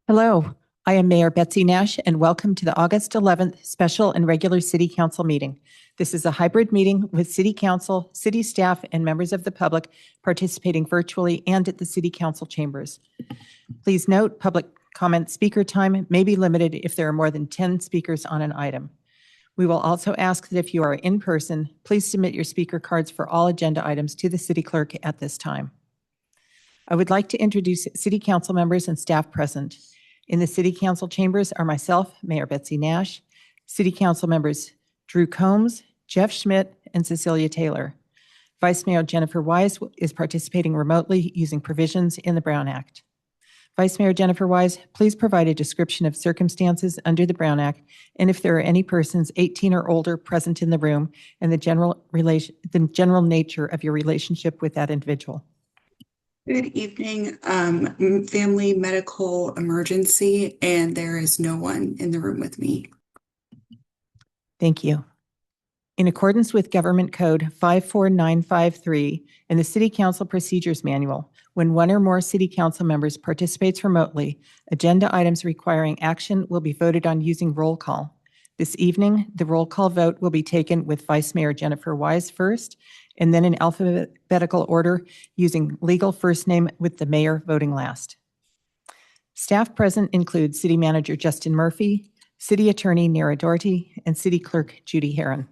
Hello, I am Mayor Betsy Nash, and welcome to the August 11th special and regular City Council meeting. This is a hybrid meeting with City Council, city staff, and members of the public participating virtually and at the City Council chambers. Please note, public comment speaker time may be limited if there are more than 10 speakers on an item. We will also ask that if you are in person, please submit your speaker cards for all agenda items to the City Clerk at this time. I would like to introduce City Council members and staff present. In the City Council chambers are myself, Mayor Betsy Nash, City Council members Drew Combs, Jeff Schmidt, and Cecilia Taylor. Vice Mayor Jennifer Wise is participating remotely using provisions in the Brown Act. Vice Mayor Jennifer Wise, please provide a description of circumstances under the Brown Act and if there are any persons 18 or older present in the room and the general nature of your relationship with that individual. Good evening. Family medical emergency, and there is no one in the room with me. Thank you. In accordance with Government Code 54953 and the City Council Procedures Manual, when one or more City Council members participates remotely, agenda items requiring action will be voted on using roll call. This evening, the roll call vote will be taken with Vice Mayor Jennifer Wise first, and then in alphabetical order using legal first name with the mayor voting last. Staff present include City Manager Justin Murphy, City Attorney Nara Doherty, and City Clerk Judy Herron.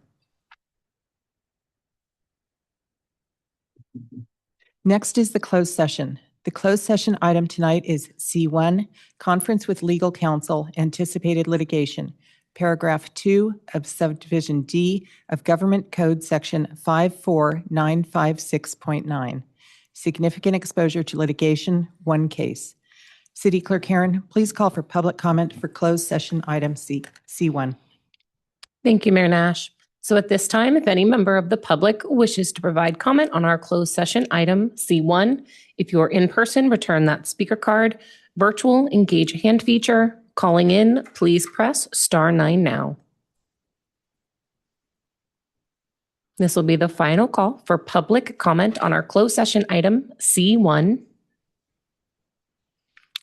Next is the closed session. The closed session item tonight is C1, Conference with Legal Counsel, Anticipated Litigation. Paragraph 2 of Subdivision D of Government Code Section 54956.9. Significant exposure to litigation, one case. City Clerk Herron, please call for public comment for closed session item C1. Thank you, Mayor Nash. So at this time, if any member of the public wishes to provide comment on our closed session item C1, if you're in person, return that speaker card. Virtual, engage a hand feature. Calling in, please press *9 now. This will be the final call for public comment on our closed session item C1.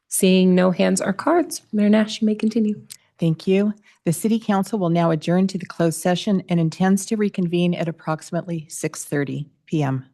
Seeing no hands or cards, Mayor Nash, you may continue. Thank you. The City Council will now adjourn to the closed session and intends to reconvene at approximately 6:30 p.m.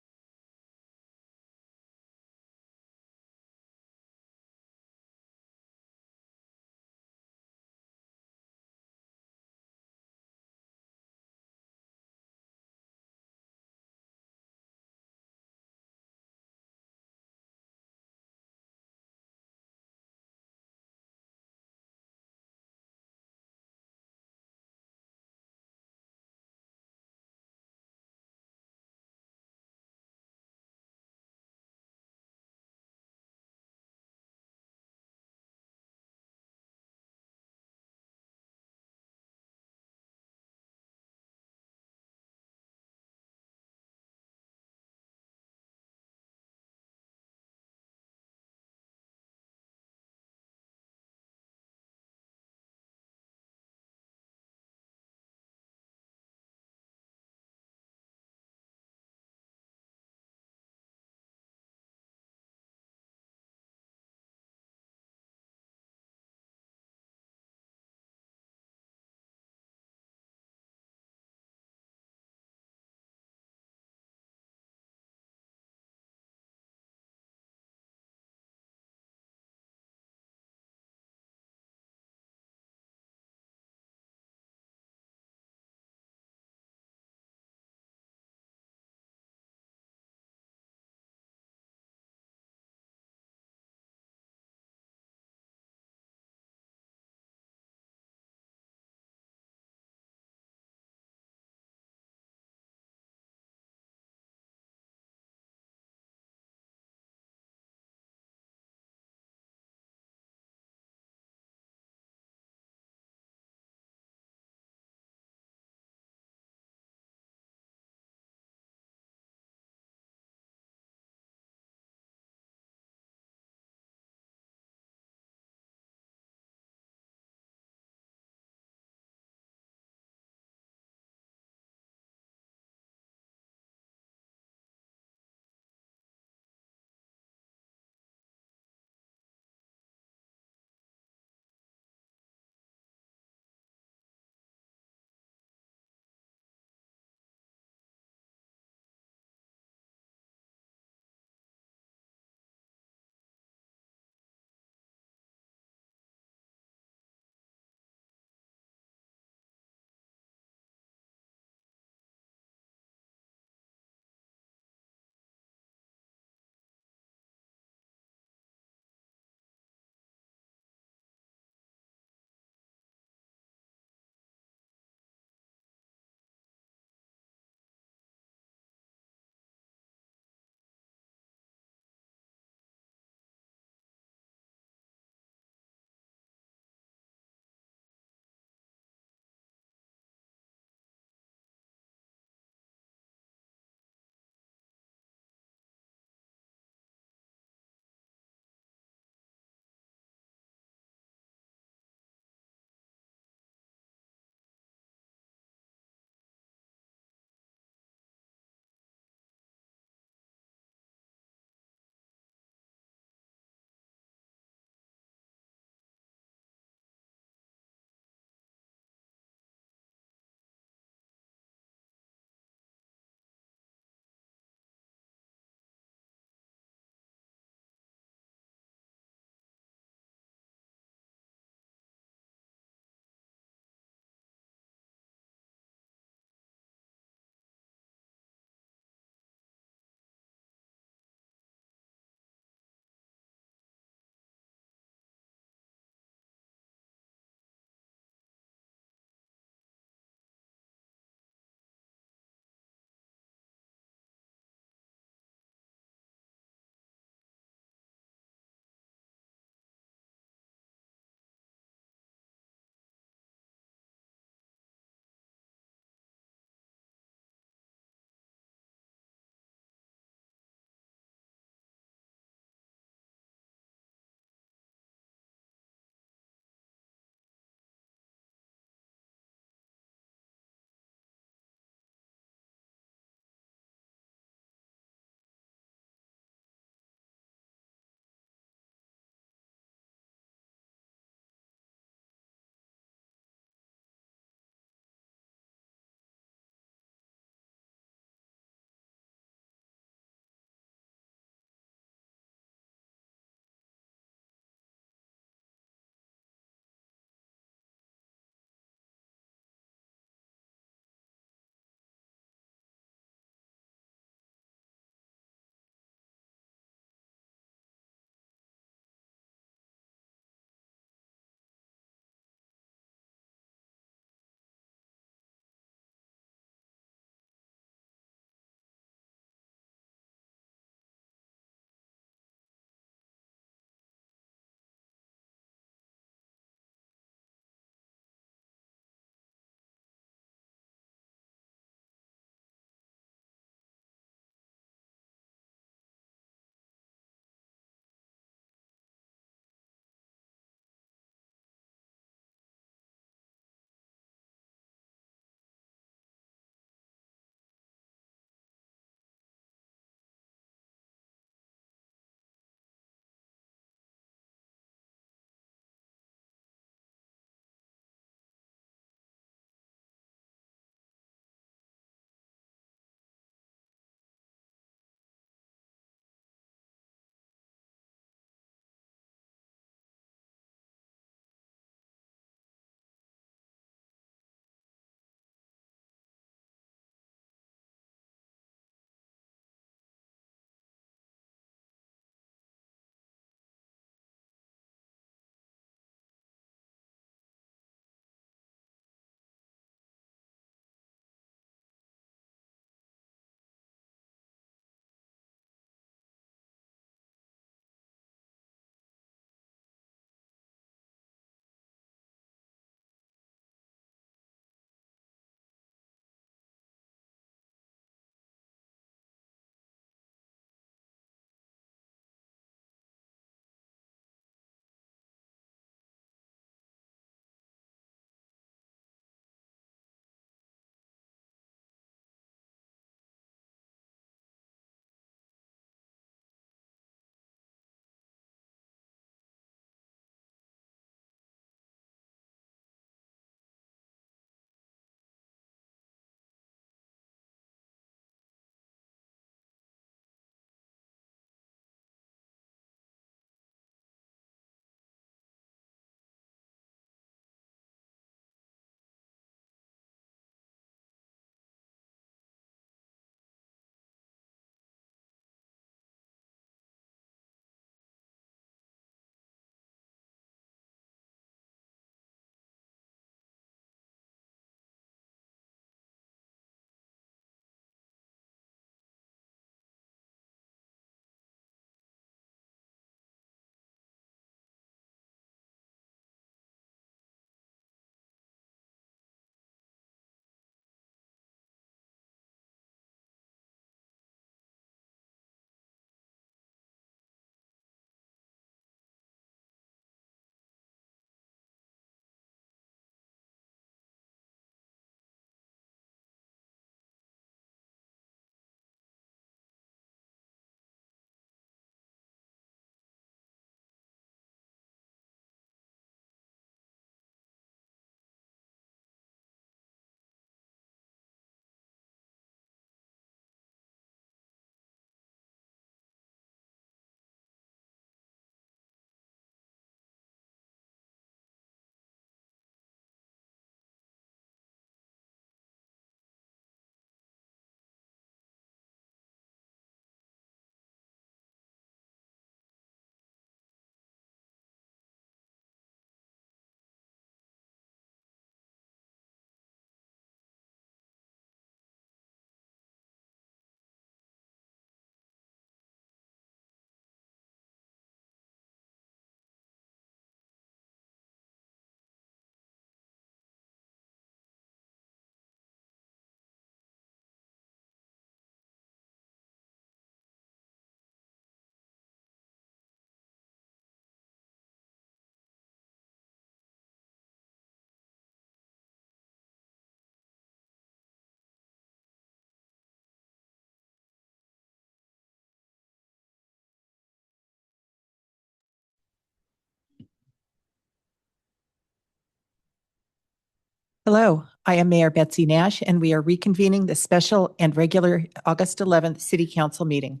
Hello, I am Mayor Betsy Nash, and we are reconvening the special and regular August 11th City Council meeting.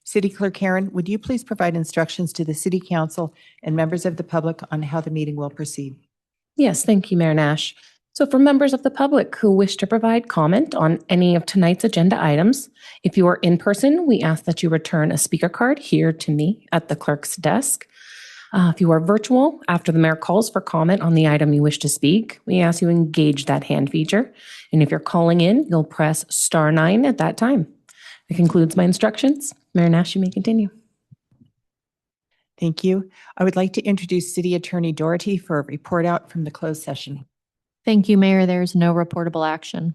City Clerk Karen, would you please provide instructions to the City Council and members of the public on how the meeting will proceed? Yes, thank you, Mayor Nash. So for members of the public who wish to provide comment on any of tonight's agenda items, if you are in person, we ask that you return a speaker card here to me at the clerk's desk. If you are virtual, after the mayor calls for comment on the item you wish to speak, we ask you engage that hand feature. And if you're calling in, you'll press *9 at that time. That concludes my instructions. Mayor Nash, you may continue. Thank you. I would like to introduce City Attorney Doherty for a report out from the closed session. Thank you, Mayor. There is no reportable action.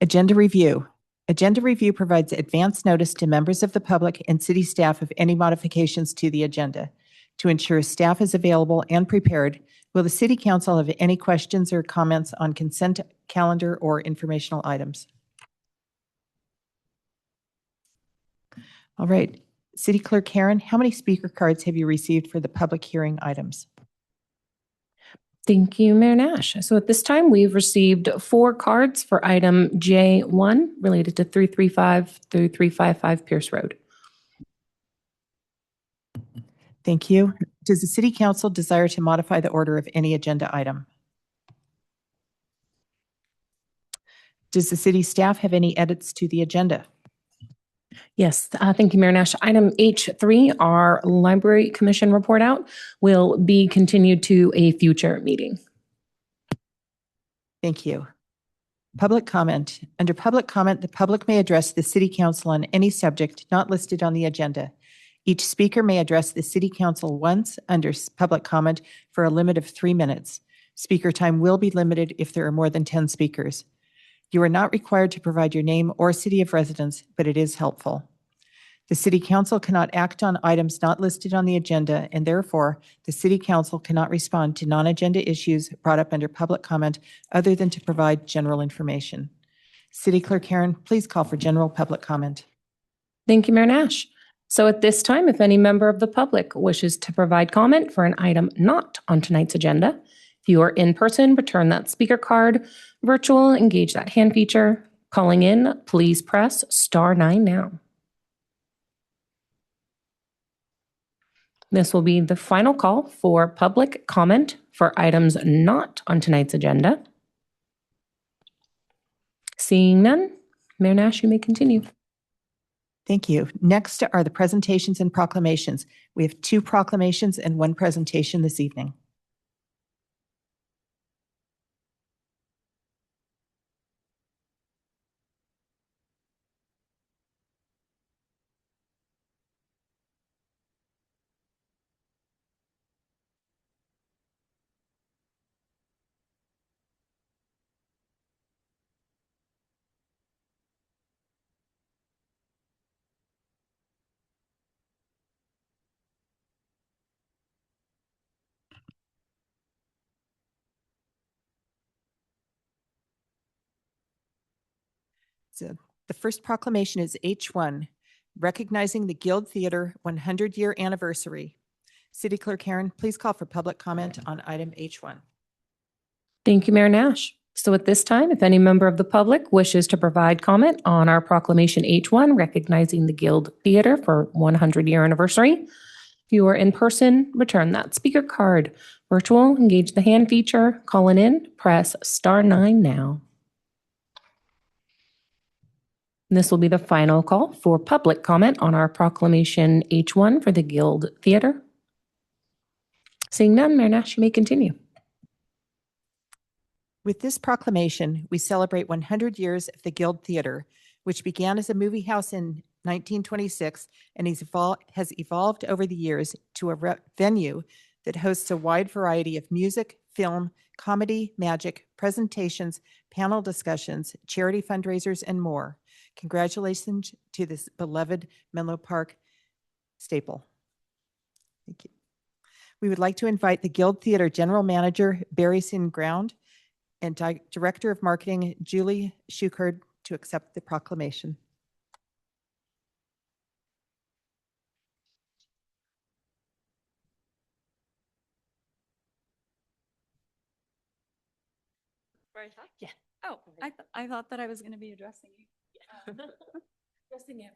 Agenda review. Agenda review provides advance notice to members of the public and city staff of any modifications to the agenda. To ensure staff is available and prepared, will the City Council have any questions or comments on consent calendar or informational items? All right. City Clerk Karen, how many speaker cards have you received for the public hearing items? Thank you, Mayor Nash. So at this time, we've received 4 cards for item J1 related to 335 through 355 Pierce Road. Thank you. Does the City Council desire to modify the order of any agenda item? Does the city staff have any edits to the agenda? Yes, thank you, Mayor Nash. Item H3, our Library Commission report out, will be continued to a future meeting. Thank you. Public comment. Under public comment, the public may address the City Council on any subject not listed on the agenda. Each speaker may address the City Council once under public comment for a limit of 3 minutes. Speaker time will be limited if there are more than 10 speakers. You are not required to provide your name or city of residence, but it is helpful. The City Council cannot act on items not listed on the agenda, and therefore, the City Council cannot respond to non-agenda issues brought up under public comment other than to provide general information. City Clerk Karen, please call for general public comment. Thank you, Mayor Nash. So at this time, if any member of the public wishes to provide comment for an item not on tonight's agenda, if you are in person, return that speaker card. Virtual, engage that hand feature. Calling in, please press *9 now. This will be the final call for public comment for items not on tonight's agenda. Seeing none, Mayor Nash, you may continue. Thank you. Next are the presentations and proclamations. We have 2 proclamations and 1 presentation this evening. So the first proclamation is H1, recognizing the Guild Theater 100-year anniversary. City Clerk Karen, please call for public comment on item H1. Thank you, Mayor Nash. So at this time, if any member of the public wishes to provide comment on our Proclamation H1, recognizing the Guild Theater for 100-year anniversary, if you are in person, return that speaker card. Virtual, engage the hand feature. Calling in, press *9 now. And this will be the final call for public comment on our Proclamation H1 for the Guild Theater. Seeing none, Mayor Nash, you may continue. With this proclamation, we celebrate 100 years of the Guild Theater, which began as a movie house in 1926 and has evolved over the years to a venue that hosts a wide variety of music, film, comedy, magic, presentations, panel discussions, charity fundraisers, and more. Congratulations to this beloved Menlo Park staple. Thank you. We would like to invite the Guild Theater General Manager, Barry Singround, and Director of Marketing, Julie Schuchard, to accept the proclamation. Right, huh? Yeah. Oh, I thought that I was going to be addressing you. Addressing you.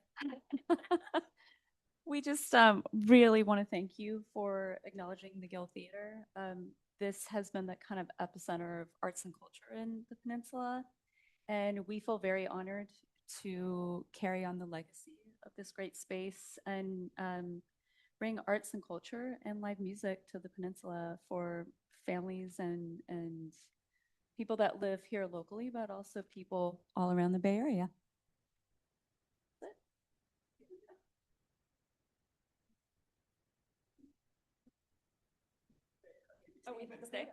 We just really want to thank you for acknowledging the Gill Theater. This has been the kind of epicenter of arts and culture in the peninsula, and we feel very honored to carry on the legacy of this great space and bring arts and culture and live music to the peninsula for families and people that live here locally, but also people all around the Bay Area. Oh, we can stay?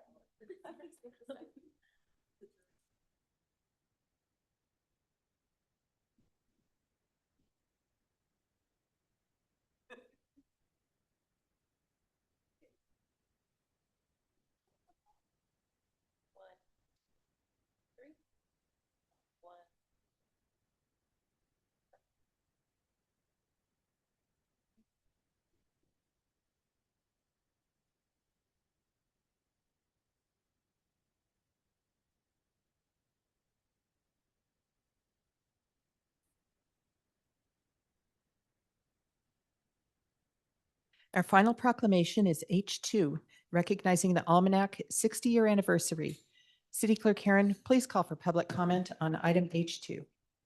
Our final proclamation is H2, recognizing the Almanac 60-year anniversary. City Clerk Karen, please call for public comment on item H2.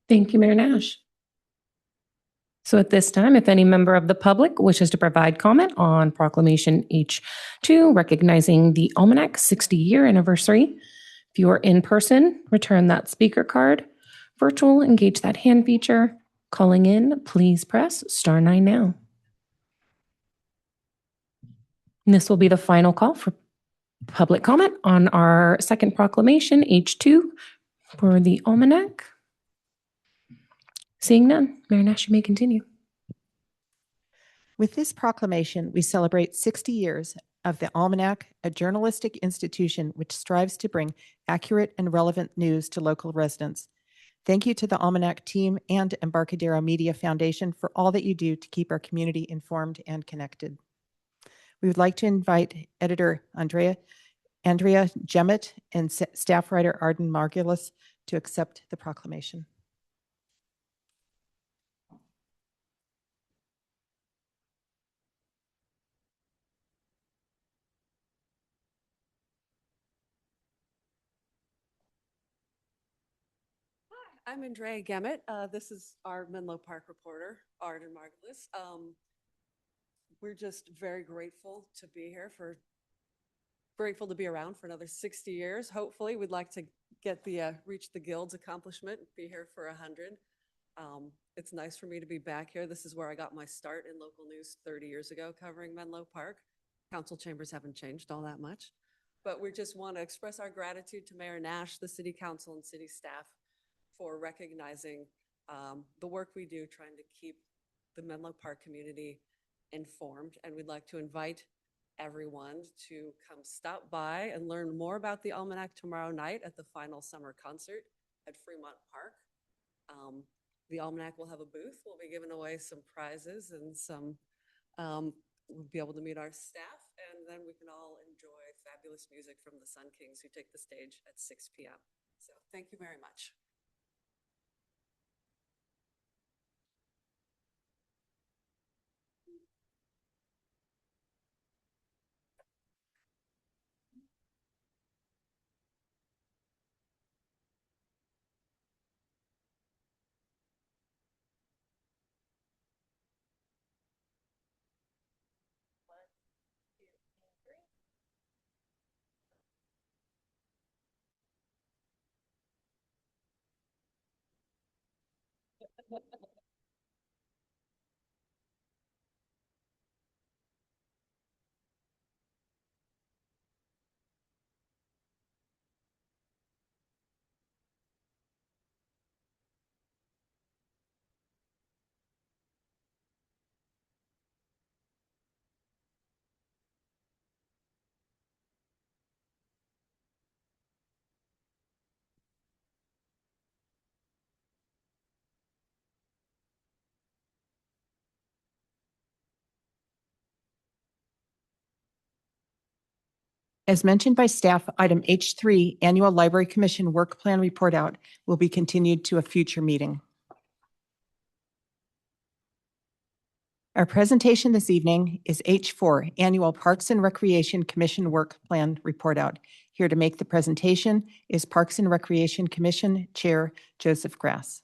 Thank you, Mayor Nash. So at this time, if any member of the public wishes to provide comment on Proclamation H2, recognizing the Almanac 60-year anniversary, if you are in person, return that speaker card. Virtual, engage that hand feature. Calling in, please press *9 now. And this will be the final call for public comment on our second proclamation, H2, for the Almanac. Seeing none, Mayor Nash, you may continue. With this proclamation, we celebrate 60 years of the Almanac, a journalistic institution which strives to bring accurate and relevant news to local residents. Thank you to the Almanac team and Embarcadero Media Foundation for all that you do to keep our community informed and connected. We would like to invite editor Andrea Gemmett and staff writer Arden Margulis to accept the proclamation. I'm Andrea Gemmett. This is our Menlo Park reporter, Arden Margulis. We're just very grateful to be here grateful to be around for another 60 years. Hopefully, we'd like to get reach the Guild's accomplishment, be here for 100. It's nice for me to be back here. This is where I got my start in local news 30 years ago, covering Menlo Park. Council chambers haven't changed all that much, but we just want to express our gratitude to Mayor Nash, the City Council, and City staff for recognizing the work we do trying to keep the Menlo Park community informed. And we'd like to invite everyone to come stop by and learn more about the Almanac tomorrow night at the final summer concert at Fremont Park. The Almanac will have a booth. We'll be giving away some prizes and we'll be able to meet our staff, and then we can all enjoy fabulous music from the Sun Kings, who take the stage at 6 p.m. So thank you very much. As mentioned by staff, item H3, Annual Library Commission Work Plan Report Out, will be continued to a future meeting. Our presentation this evening is H4, Annual Parks and Recreation Commission Work Plan Report Out. Here to make the presentation is Parks and Recreation Commission Chair Joseph Grass.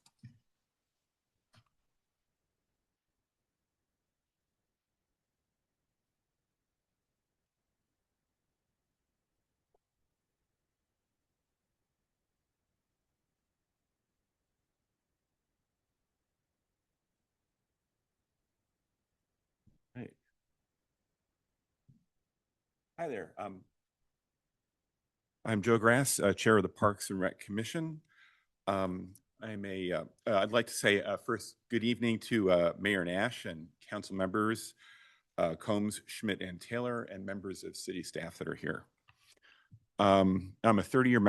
Right. Hi there. I'm Joe Grass, Chair of the Parks and Rec Commission. I'd like to say first, good evening to Mayor Nash and council members, Combs, Schmidt, and Taylor, and members of city staff that are here. I'm a 30-year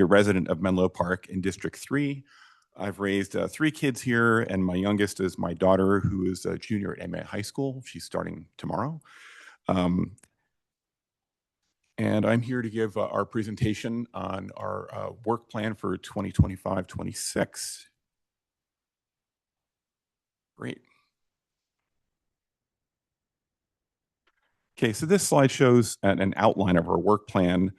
resident of Menlo Park in District 3. I've raised 3 kids here, and my youngest is my daughter, who is a junior at MA High School. She's starting tomorrow. And I'm here to give our presentation on our work plan for 2025-26. Great. Okay, so this slide shows an outline of our work plan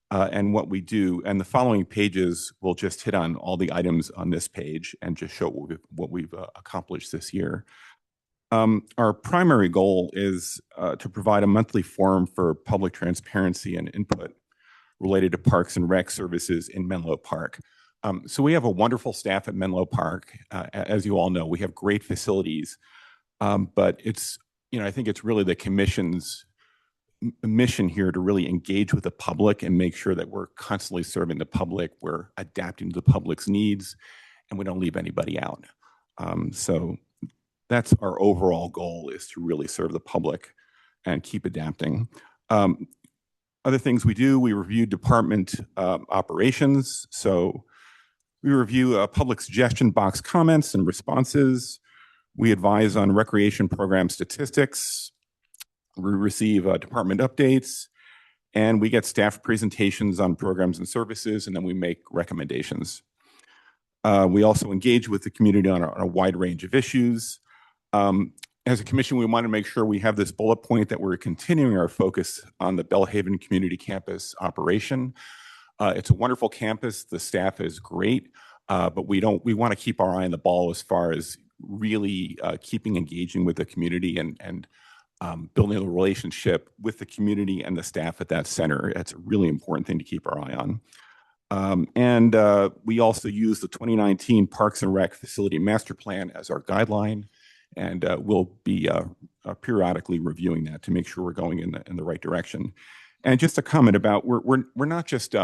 and what we do. And the following pages will just hit on all the items on this page and just show what we've accomplished this year. Our primary goal is to provide a monthly forum for public transparency and input related to parks and rec services in Menlo Park. So we have a wonderful staff at Menlo Park. As you all know, we have great facilities, but I think it's really the commission's mission here to really engage with the public and make sure that we're constantly serving the public, we're adapting to the public's needs, and we don't leave anybody out. So that's our overall goal, is to really serve the public and keep adapting. Other things we do, we review department operations. So we review public suggestion box comments and responses. We advise on recreation program statistics. We receive department updates, and we get staff presentations on programs and services, and then we make recommendations. We also engage with the community on a wide range of issues. As a commission, we want to make sure we have this bullet point that we're continuing our focus on the Belhaven Community Campus operation. It's a wonderful campus. The staff is great, but we want to keep our eye on the ball as far as really keeping engaging with the community and building a relationship with the community and the staff at that center. That's a really important thing to keep our eye on. We also use the 2019 Parks and Rec Facility Master Plan as our guideline, and we'll be periodically reviewing that to make sure we're going in the right direction. And just a comment about, we're not just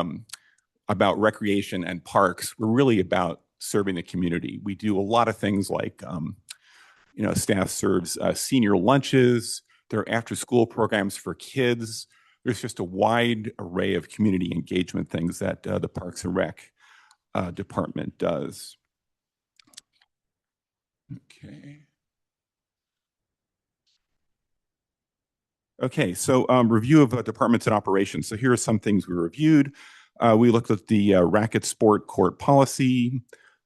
about recreation and parks, we're really about serving the community. We do a lot of things like, staff serves senior lunches, there are after-school programs for kids. There's just a wide array of community engagement things that the Parks and Rec department does. Okay, so review of departments and operations. So here are some things we reviewed. We looked at the racket sport court policy,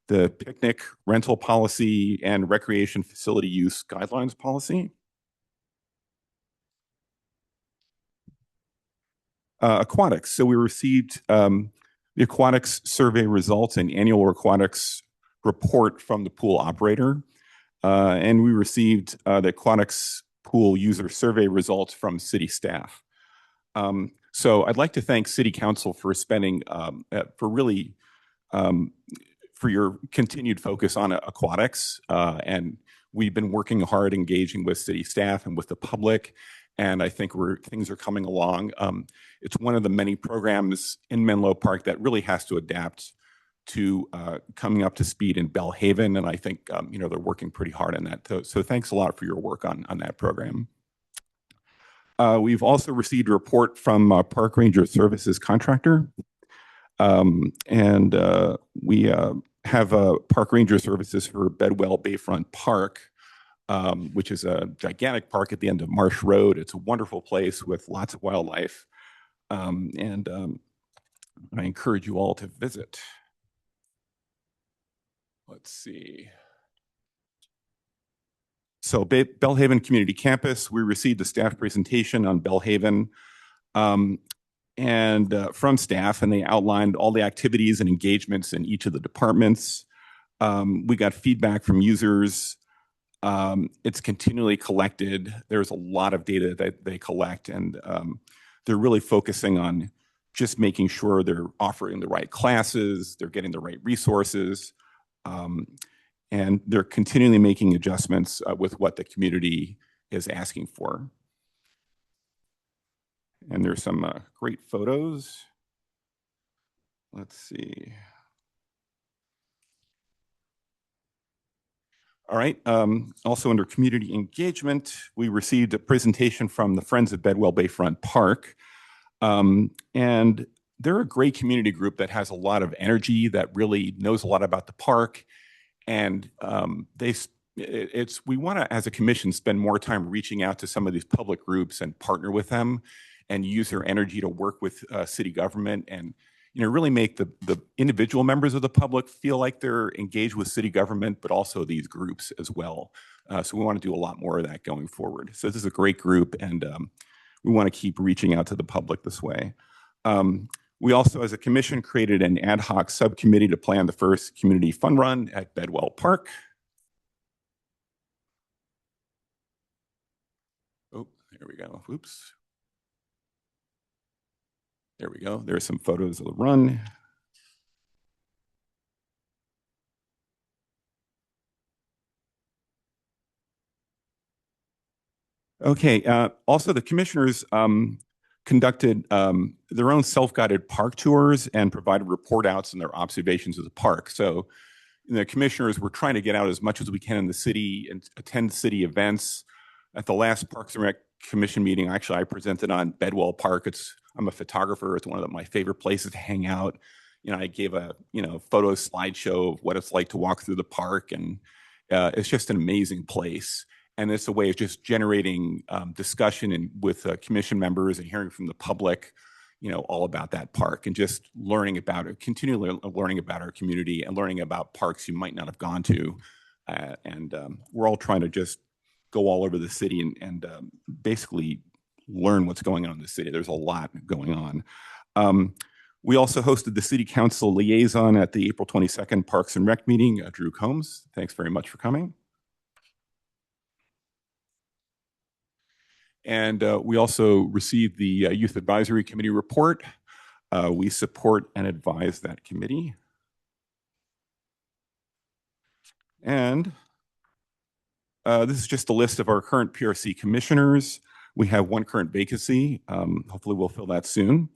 the picnic rental policy, and recreation facility use guidelines policy. Aquatics. So we received the aquatics survey results and annual aquatics report from the pool operator. And we received the aquatics pool user survey results from city staff. So I'd like to thank City Council for for your continued focus on aquatics. And we've been working hard engaging with city staff and with the public. And I think things are coming along. It's one of the many programs in Menlo Park that really has to adapt to coming up to speed in Belhaven. And I think, they're working pretty hard on that. So thanks a lot for your work on that program. We've also received a report from Park Ranger Services contractor. We have Park Ranger Services for Bedwell Bayfront Park. which is a gigantic park at the end of Marsh Road. It's a wonderful place with lots of wildlife. And I encourage you all to visit. Let's see. So Belhaven Community Campus, we received a staff presentation on Belhaven from staff, and they outlined all the activities and engagements in each of the departments. We got feedback from users. It's continually collected. There's a lot of data that they collect, and they're really focusing on just making sure they're offering the right classes, they're getting the right resources, and they're continually making adjustments with what the community is asking for. And there's some great photos. Let's see. All right. Also under community engagement, we received a presentation from the Friends of Bedwell Bayfront Park. And they're a great community group that has a lot of energy, that really knows a lot about the park. And we want to, as a commission, spend more time reaching out to some of these public groups and partner with them and use their energy to work with city government and really make the individual members of the public feel like they're engaged with city government, but also these groups as well. So we want to do a lot more of that going forward. So this is a great group, and we want to keep reaching out to the public this way. We also, as a commission, created an ad hoc subcommittee to plan the first community fun run at Bedwell Park. Oh, there we go. Oops. There we go. There's some photos of the run. Okay. Also, the commissioners conducted their own self-guided park tours and provided report outs and their observations of the park. So the commissioners were trying to get out as much as we can in the city and attend city events. At the last Parks and Rec Commission meeting, actually, I presented on Bedwell Park. I'm a photographer. It's one of my favorite places to hang out. I gave a photo slideshow of what it's like to walk through the park, and it's just an amazing place. And it's a way of just generating discussion with commission members and hearing from the public, all about that park and just learning about it, continually learning about our community and learning about parks you might not have gone to. And we're all trying to just go all over the city and basically learn what's going on in the city. There's a lot going on. We also hosted the City Council liaison at the April 22nd Parks and Rec meeting. Drew Combs, thanks very much for coming. And we also received the Youth Advisory Committee report. We support and advise that committee. And this is just a list of our current PRC commissioners. We have one current vacancy. Hopefully we'll fill that soon.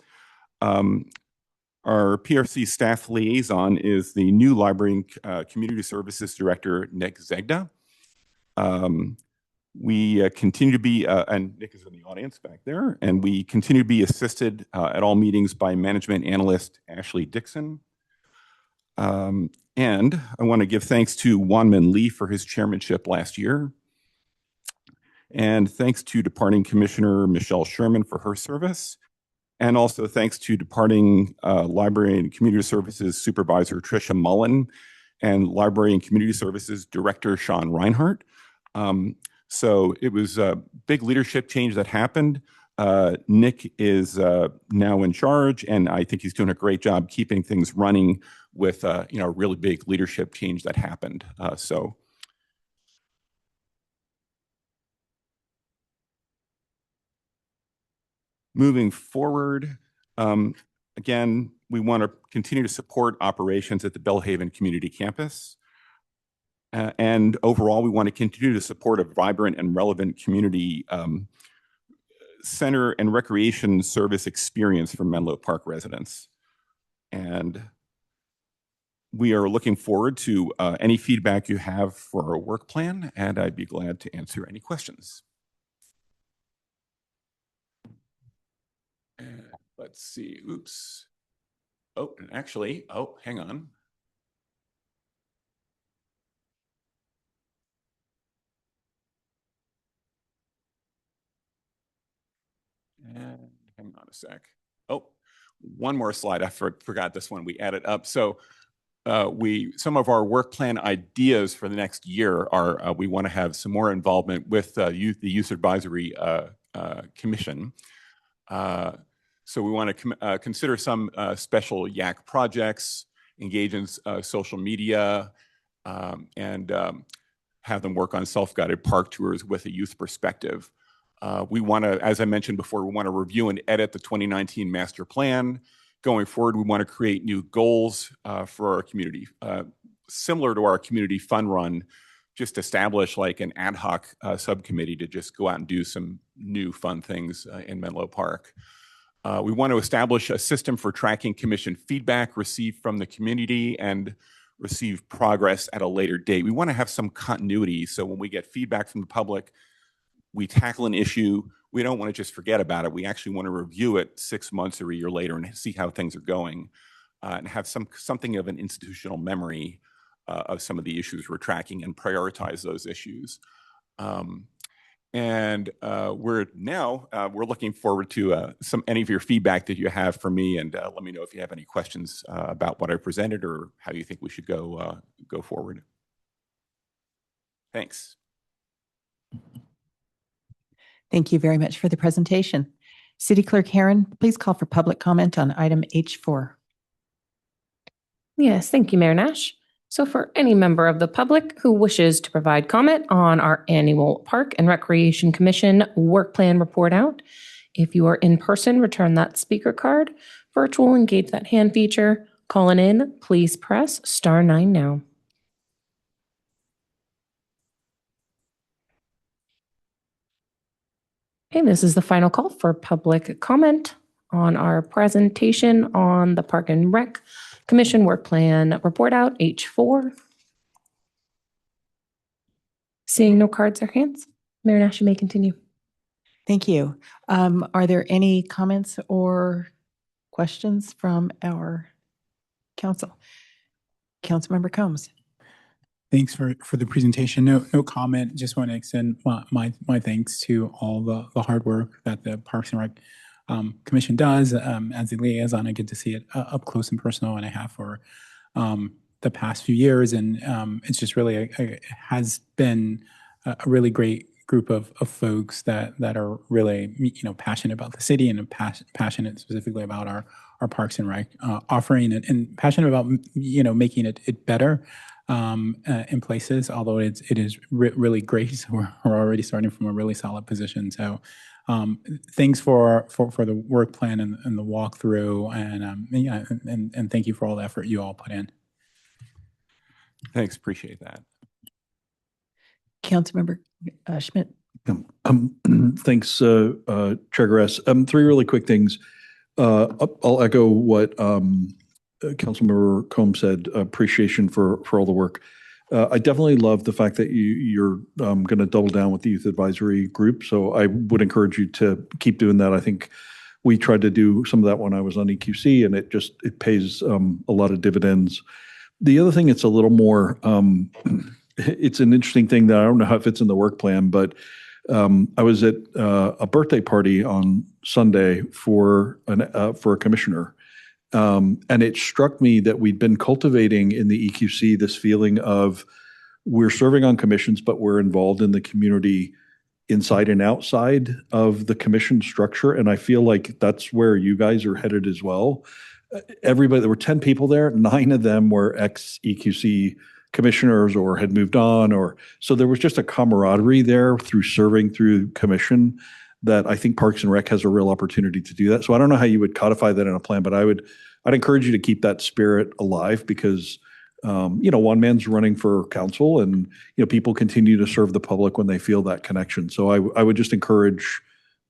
Our PRC staff liaison is the new Library and Community Services Director, Nick Zegda. We continue to be, and Nick is in the audience back there, and we continue to be assisted at all meetings by management analyst Ashley Dixon. And I want to give thanks to Wanmin Lee for his chairmanship last year. And thanks to departing Commissioner Michelle Sherman for her service. And also thanks to departing Library and Community Services Supervisor Tricia Mullen and Library and Community Services Director Sean Reinhardt. So it was a big leadership change that happened. Nick is now in charge, and I think he's doing a great job keeping things running with a really big leadership change that happened. So moving forward, again, we want to continue to support operations at the Belhaven Community Campus. And overall, we want to continue to support a vibrant and relevant community center and recreation service experience for Menlo Park residents. And we are looking forward to any feedback you have for our work plan, and I'd be glad to answer any questions. Let's see. Oops. Oh, and actually, hang on. hang on a sec. Oh, one more slide. I forgot this one. We added up. So some of our work plan ideas for the next year are we want to have some more involvement with the Youth Advisory Commission. So we want to consider some special YAC projects, engage in social media, and have them work on self-guided park tours with a youth perspective. We want to, as I mentioned before, we want to review and edit the 2019 Master Plan. Going forward, we want to create new goals for our community. Similar to our community fun run, just establish like an ad hoc subcommittee to just go out and do some new fun things in Menlo Park. We want to establish a system for tracking commission feedback received from the community and receive progress at a later date. We want to have some continuity, so when we get feedback from the public, we tackle an issue. We don't want to just forget about it. We actually want to review it 6 months or a year later and see how things are going, and have something of an institutional memory of some of the issues we're tracking and prioritize those issues. We're looking forward to any of your feedback that you have for me, and let me know if you have any questions about what I presented or how you think we should go forward. Thanks. Thank you very much for the presentation. City Clerk Herron, please call for public comment on item H4. Yes, thank you, Mayor Nash. So for any member of the public who wishes to provide comment on our annual Park and Recreation Commission work plan report out, if you are in person, return that speaker card. Virtual, engage that hand feature. Calling in, please press *9 now. Okay, this is the final call for public comment on our presentation on the Park and Rec Commission Work Plan Report Out, H4. Seeing no cards or hands, Mayor Nash, you may continue. Thank you. Are there any comments or questions from our council? Councilmember Combs. Thanks for the presentation. No comment. Just want to extend my thanks to all the hard work that the Parks and Rec Commission does. As a liaison, I get to see it up close and personal, and I have for the past few years. And it's just really it has been a really great group of folks that are really passionate about the city and passionate specifically about our Parks and Rec offering, and passionate about making it better in places, although it is really great. So we're already starting from a really solid position. So thanks for the work plan and the walkthrough, and thank you for all the effort you all put in. Thanks, appreciate that. Councilmember Schmidt. Thanks, Chair Grass. 3 really quick things. I'll echo what Councilmember Combs said. Appreciation for all the work. I definitely love the fact that you're going to double down with the youth advisory group. So I would encourage you to keep doing that. I think we tried to do some of that when I was on EQC, and it pays a lot of dividends. The other thing, it's a little more, it's an interesting thing that I don't know how it fits in the work plan, but I was at a birthday party on Sunday for a commissioner. And it struck me that we'd been cultivating in the EQC this feeling of we're serving on commissions, but we're involved in the community inside and outside of the commission structure. And I feel like that's where you guys are headed as well. Everybody, there were 10 people there. 9 of them were ex-EQC commissioners or had moved on, so there was just a camaraderie there through serving through commission that I think Parks and Rec has a real opportunity to do that. So I don't know how you would codify that in a plan, but I'd encourage you to keep that spirit alive, because one man's running for council, and people continue to serve the public when they feel that connection. So I would just encourage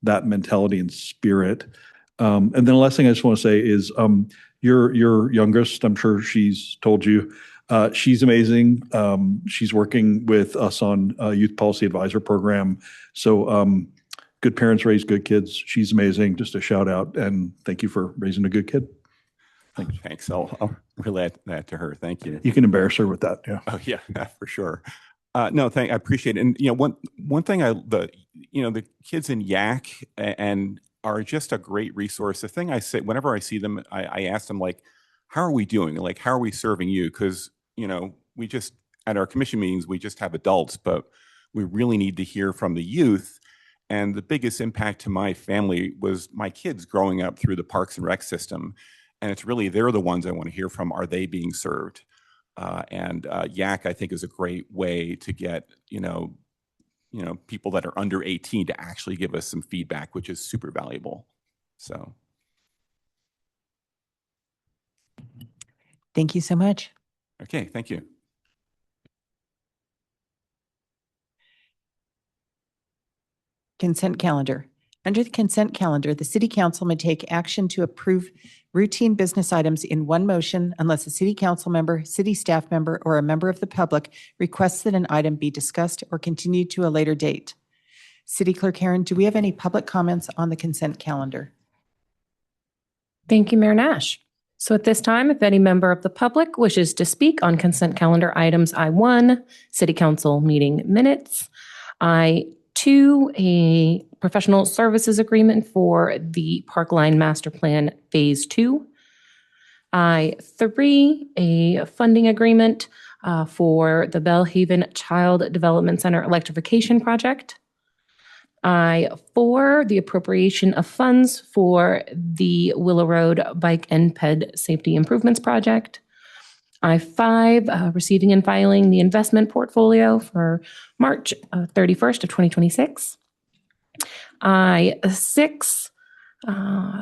that mentality and spirit. And then the last thing I just want to say is your youngest, I'm sure she's told you, she's amazing. She's working with us on a youth policy advisor program. So good parents raise good kids. She's amazing. Just a shout out, and thank you for raising a good kid. Thanks. I'll relay that to her. Thank you. You can embarrass her with that. Yeah. Oh yeah, for sure. No, I appreciate it. And one thing the kids in YAC and are just a great resource. The thing I say, whenever I see them, I ask them, like, how are we doing? Like, how are we serving you? Because, we just, at our commission meetings, we just have adults, but we really need to hear from the youth. And the biggest impact to my family was my kids growing up through the Parks and Rec system. And it's really, they're the ones I want to hear from. Are they being served? And YAC, I think, is a great way to get, people that are under 18 to actually give us some feedback, which is super valuable. So. Thank you so much. Okay, thank you. Consent calendar. Under the consent calendar, the city council may take action to approve routine business items in one motion unless a city council member, city staff member, or a member of the public requests that an item be discussed or continued to a later date. City Clerk Karen, do we have any public comments on the consent calendar? Thank you, Mayor Nash. So at this time, if any member of the public wishes to speak on consent calendar items I-1, City Council meeting minutes, I-2, a professional services agreement for the Parkline Master Plan Phase 2, I-3, a funding agreement for the Bellhaven Child Development Center electrification project, I-4, the appropriation of funds for the Willow Road Bike and Ped Safety Improvements Project. I-5, receiving and filing the investment portfolio for March 31st of 2026. I-6,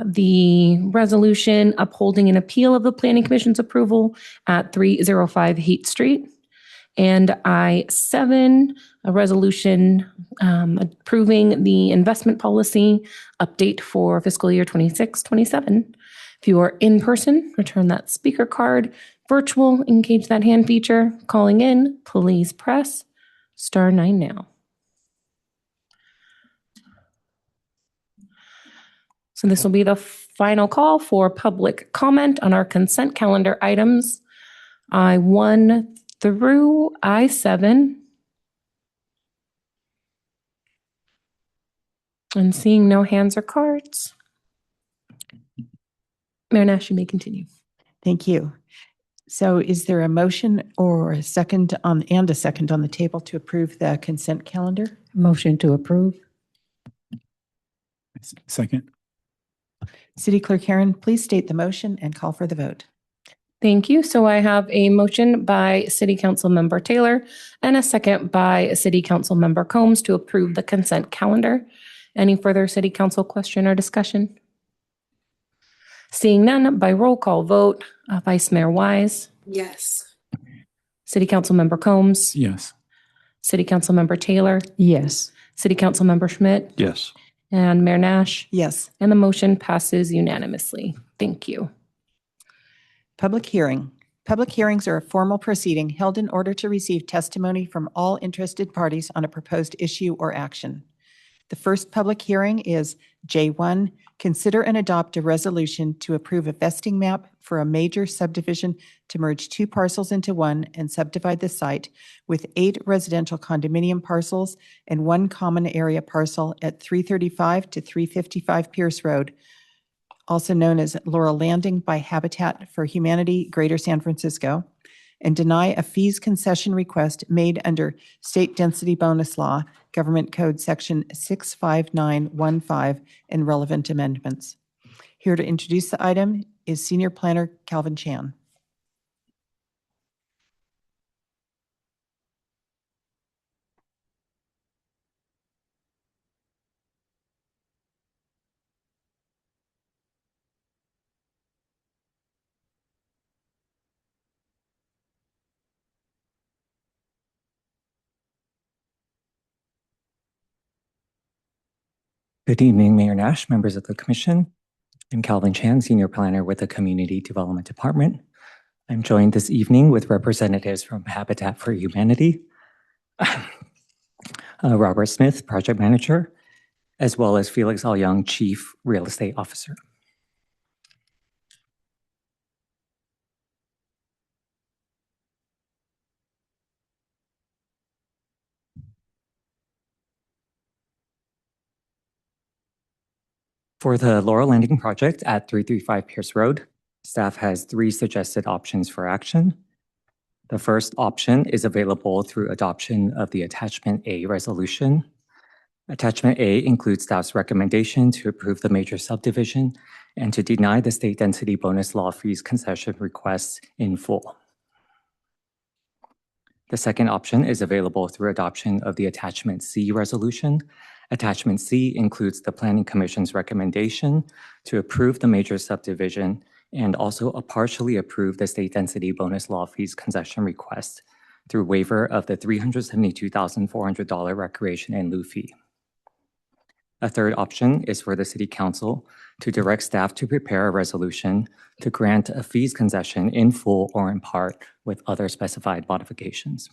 the resolution upholding an appeal of the Planning Commission's approval at 305 Haight Street. And I-7, a resolution approving the investment policy update for fiscal year 26-27. If you are in person, return that speaker card. Virtual, engage that hand feature. Calling in, please press *9 now. So this will be the final call for public comment on our consent calendar items, I-1 through I-7. And seeing no hands or cards, Mayor Nash, you may continue. Thank you. So is there a motion or a second on the table to approve the consent calendar? Motion to approve. Second. City Clerk Karen, please state the motion and call for the vote. Thank you. So I have a motion by City Council Member Taylor and a second by City Council Member Combs to approve the consent calendar. Any further City Council question or discussion? Seeing none, by roll call vote, Vice Mayor Wise, Yes. City Council Member Combs, Yes. City Council Member Taylor, Yes. City Council Member Schmidt, Yes. and Mayor Nash. Yes. And the motion passes unanimously. Thank you. Public hearing. Public hearings are a formal proceeding held in order to receive testimony from all interested parties on a proposed issue or action. The first public hearing is J1, consider and adopt a resolution to approve a vesting map for a major subdivision to merge 2 parcels into one and subdivide the site with 8 residential condominium parcels and 1 common area parcel at 335 to 355 Pierce Road, also known as Laurel Landing by Habitat for Humanity, Greater San Francisco, and deny a fees concession request made under State Density Bonus Law, Government Code Section 65915, and relevant amendments. Here to introduce the item is Senior Planner Calvin Chan. Good evening, Mayor Nash, members of the Commission. I'm Calvin Chan, Senior Planner with the Community Development Department. I'm joined this evening with representatives from Habitat for Humanity, Robert Smith, Project Manager, as well as Felix Al-Young, Chief Real Estate Officer. For the Laurel Landing project at 335 Pierce Road, staff has 3 suggested options for action. The first option is available through adoption of the Attachment A resolution. Attachment A includes staff's recommendation to approve the major subdivision and to deny the state density bonus law fees concession requests in full. The second option is available through adoption of the Attachment C resolution. Attachment C includes the Planning Commission's recommendation to approve the major subdivision and also partially approve the state density bonus law fees concession request through waiver of the $372,400 recreation in lieu fee. A third option is for the City Council to direct staff to prepare a resolution to grant a fees concession in full or in part with other specified modifications.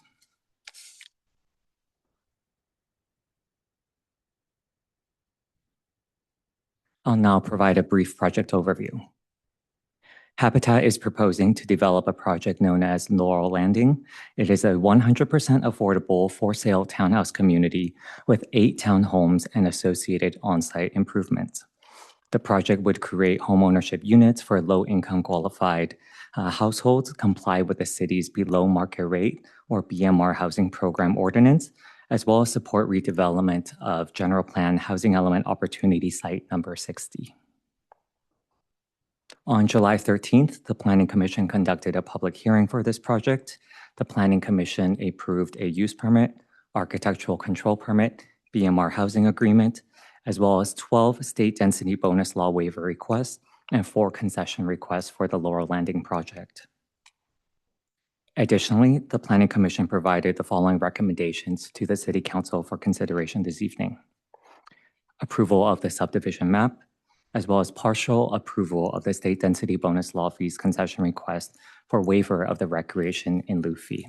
I'll now provide a brief project overview. Habitat is proposing to develop a project known as Laurel Landing. It is a 100% affordable for-sale townhouse community with 8 townhomes and associated on-site improvements. The project would create homeownership units for low-income qualified households, comply with the city's below market rate or BMR housing program ordinance, as well as support redevelopment of general plan housing element opportunity site number 60. On July 13th, the Planning Commission conducted a public hearing for this project. The Planning Commission approved a use permit, architectural control permit, BMR housing agreement, as well as 12 state density bonus law waiver requests and 4 concession requests for the Laurel Landing project. Additionally, the Planning Commission provided the following recommendations to the City Council for consideration this evening. Approval of the subdivision map, as well as partial approval of the state density bonus law fees concession request for waiver of the recreation in lieu fee.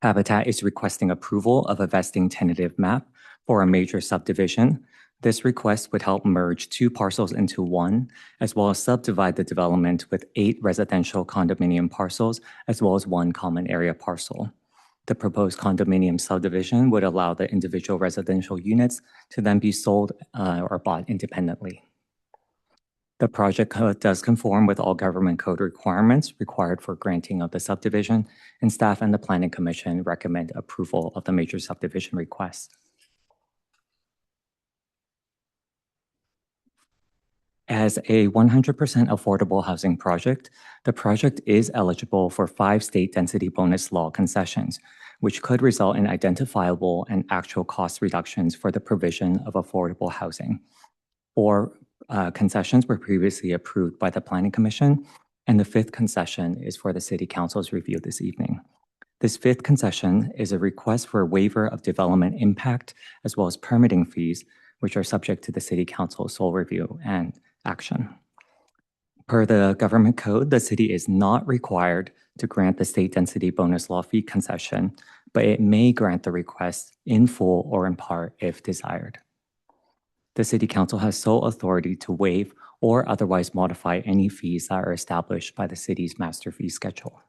Habitat is requesting approval of a vesting tentative map for a major subdivision. This request would help merge 2 parcels into 1, as well as subdivide the development with 8 residential condominium parcels, as well as 1 common area parcel. The proposed condominium subdivision would allow the individual residential units to then be sold or bought independently. The project does conform with all government code requirements required for granting of the subdivision, and staff and the Planning Commission recommend approval of the major subdivision request. As a 100% affordable housing project, the project is eligible for 5 state density bonus law concessions, which could result in identifiable and actual cost reductions for the provision of affordable housing. 4 concessions were previously approved by the Planning Commission, and the 5th concession is for the City Council's review this evening. This 5th concession is a request for a waiver of development impact as well as permitting fees, which are subject to the City Council's sole review and action. Per the government code, the city is not required to grant the state density bonus law fee concession, but it may grant the request in full or in part if desired. The City Council has sole authority to waive or otherwise modify any fees that are established by the city's master fee schedule.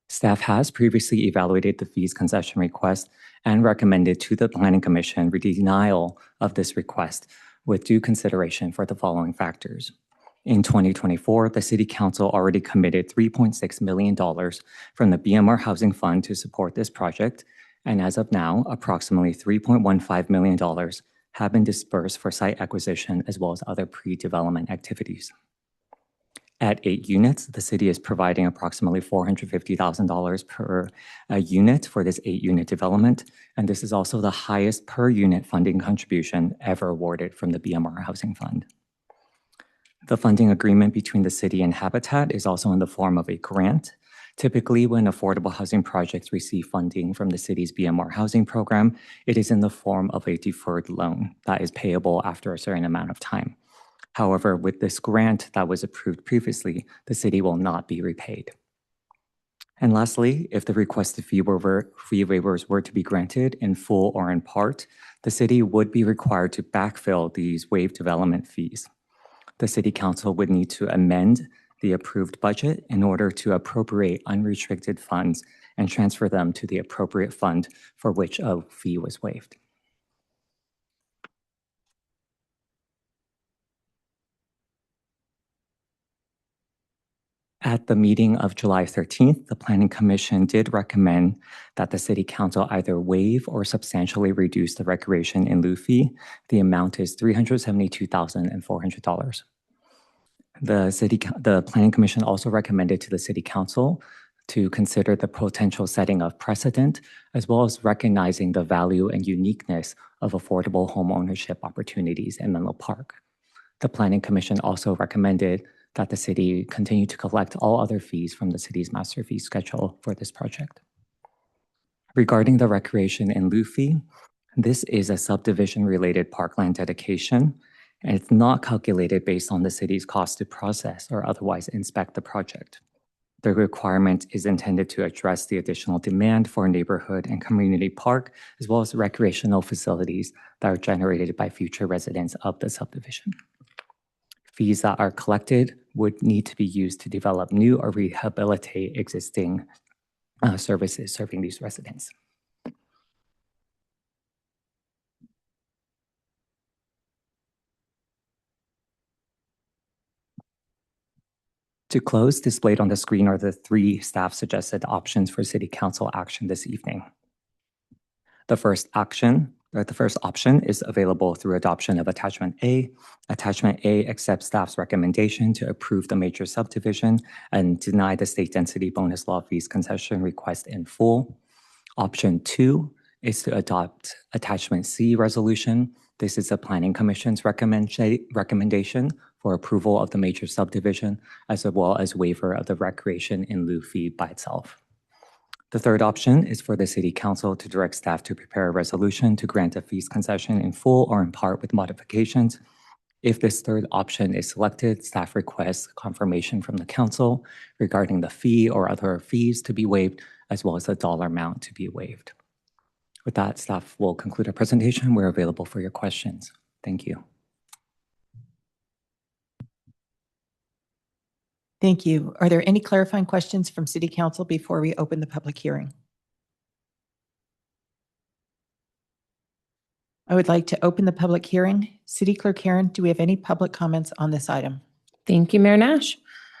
Staff has previously evaluated the fees concession request and recommended to the Planning Commission denial of this request with due consideration for the following factors. In 2024, the City Council already committed $3.6 million from the BMR Housing Fund to support this project, and as of now, approximately $3.15 million have been dispersed for site acquisition as well as other pre-development activities. At 8 units, the city is providing approximately $450,000 per unit for this 8-unit development, and this is also the highest per unit funding contribution ever awarded from the BMR Housing Fund. The funding agreement between the city and Habitat is also in the form of a grant. Typically, when affordable housing projects receive funding from the city's BMR housing program, it is in the form of a deferred loan that is payable after a certain amount of time. However, with this grant that was approved previously, the city will not be repaid. And lastly, if the requested fee waivers were to be granted in full or in part, the city would be required to backfill these waived development fees. the City Council would need to amend the approved budget in order to appropriate unrestricted funds and transfer them to the appropriate fund for which a fee was waived. At the meeting of July 13th, the Planning Commission did recommend that the City Council either waive or substantially reduce the recreation in lieu fee. The amount is $372,400. The Planning Commission also recommended to the City Council to consider the potential setting of precedent, as well as recognizing the value and uniqueness of affordable home ownership opportunities in Menlo Park. The Planning Commission also recommended that the city continue to collect all other fees from the city's master fee schedule for this project. Regarding the recreation in lieu fee, this is a subdivision-related parkland dedication, and it's not calculated based on the city's cost to process or otherwise inspect the project. The requirement is intended to address the additional demand for a neighborhood and community park, as well as recreational facilities that are generated by future residents of the subdivision. Fees that are collected would need to be used to develop new or rehabilitate existing services serving these residents. To close, displayed on the screen are the 3 staff-suggested options for City Council action this evening. The first option is available through adoption of Attachment A. Attachment A accepts staff's recommendation to approve the major subdivision and deny the state density bonus law fees concession request in full. Option 2 is to adopt Attachment C resolution. This is the Planning Commission's recommendation for approval of the major subdivision, as well as waiver of the recreation in lieu fee by itself. The third option is for the City Council to direct staff to prepare a resolution to grant a fees concession in full or in part with modifications. If this third option is selected, staff requests confirmation from the Council regarding the fee or other fees to be waived, as well as the dollar amount to be waived. With that, staff will conclude our presentation. We're available for your questions. Thank you. Thank you. Are there any clarifying questions from City Council before we open the public hearing? I would like to open the public hearing. City Clerk Karen, do we have any public comments on this item? Thank you, Mayor Nash.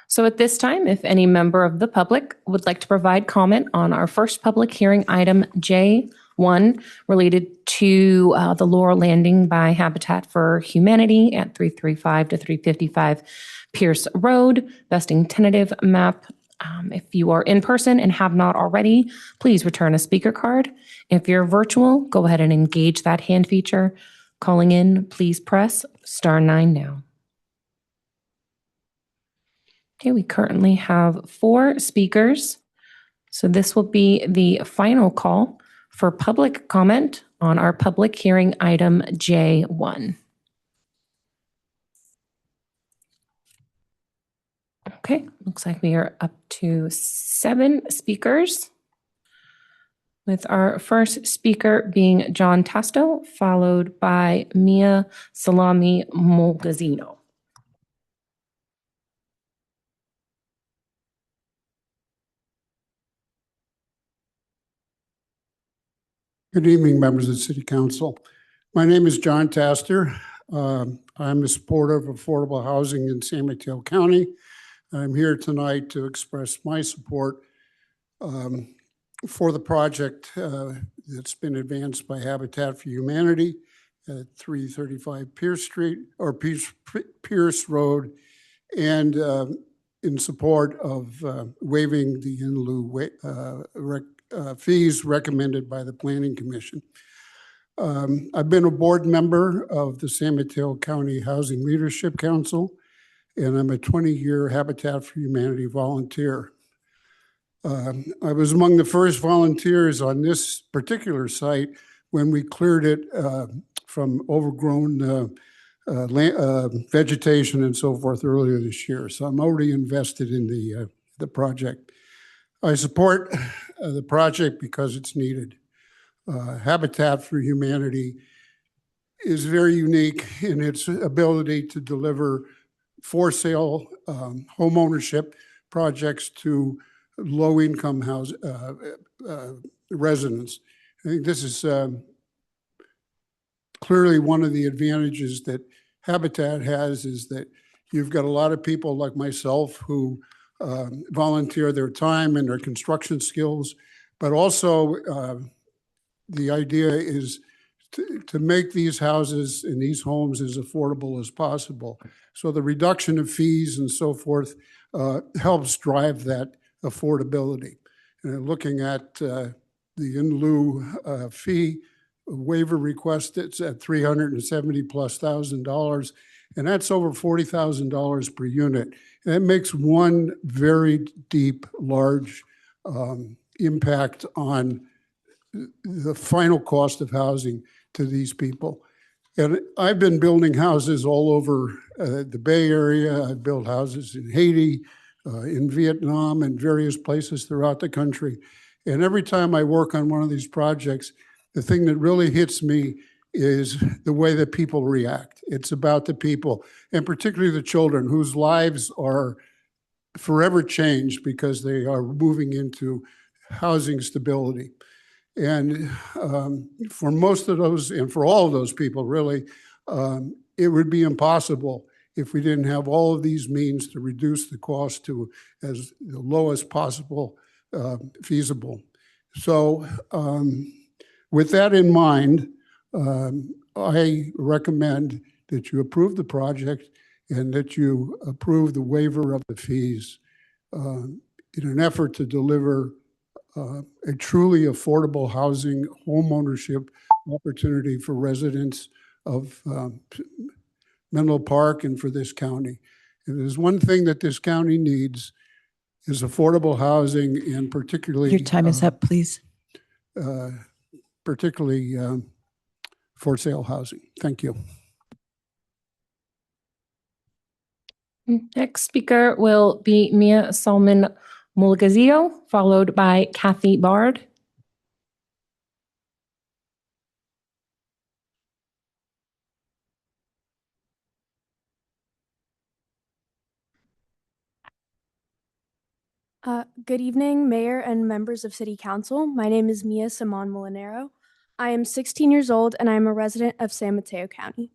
So at this time, if any member of the public would like to provide comment on our first public hearing item J1 related to the Laurel Landing by Habitat for Humanity at 335 to 355 Pierce Road, vesting tentative map. If you are in person and have not already, please return a speaker card. If you're virtual, go ahead and engage that hand feature. Calling in, please press *9 now. Okay, we currently have 4 speakers. So this will be the final call for public comment on our public hearing item J1. Okay, looks like we are up to 7 speakers, with our first speaker being John Tasto, followed by Mia Salami Molgazino. Good evening, members of the City Council. My name is John Taster. I'm a supporter of affordable housing in San Mateo County. I'm here tonight to express my support for the project that's been advanced by Habitat for Humanity at 335 Pierce Street or Pierce Road, and in support of waiving the in lieu fees recommended by the Planning Commission. I've been a board member of the San Mateo County Housing Leadership Council, and I'm a 20-year Habitat for Humanity volunteer. I was among the first volunteers on this particular site when we cleared it from overgrown vegetation and so forth earlier this year. So I'm already invested in the project. I support the project because it's needed. Habitat for Humanity is very unique in its ability to deliver for sale home ownership projects to low-income residents. I think this is clearly one of the advantages that Habitat has, is that you've got a lot of people like myself who volunteer their time and their construction skills, but also the idea is to make these houses and these homes as affordable as possible. So the reduction of fees and so forth helps drive that affordability. And looking at the in lieu fee waiver request, it's at $370,000+, and that's over $40,000 per unit. And it makes one very deep, large impact on the final cost of housing to these people. And I've been building houses all over the Bay Area. I've built houses in Haiti, in Vietnam, and various places throughout the country. And every time I work on one of these projects, the thing that really hits me is the way that people react. It's about the people, and particularly the children, whose lives are forever changed because they are moving into housing stability. And for most of those, and for all of those people, really, it would be impossible if we didn't have all of these means to reduce the cost to as low as possible feasible. So with that in mind, I recommend that you approve the project and that you approve the waiver of the fees in an effort to deliver a truly affordable housing home ownership opportunity for residents of Menlo Park and for this county. If there's one thing that this county needs is affordable housing, and particularly— Your time is up, please. Particularly for sale housing. Thank you. Next speaker will be Mia Salmon Mulgazio, followed by Kathy Bard. Good evening, Mayor and members of City Council. My name is Mia Simon Molinero. I am 16 years old and I am a resident of San Mateo County.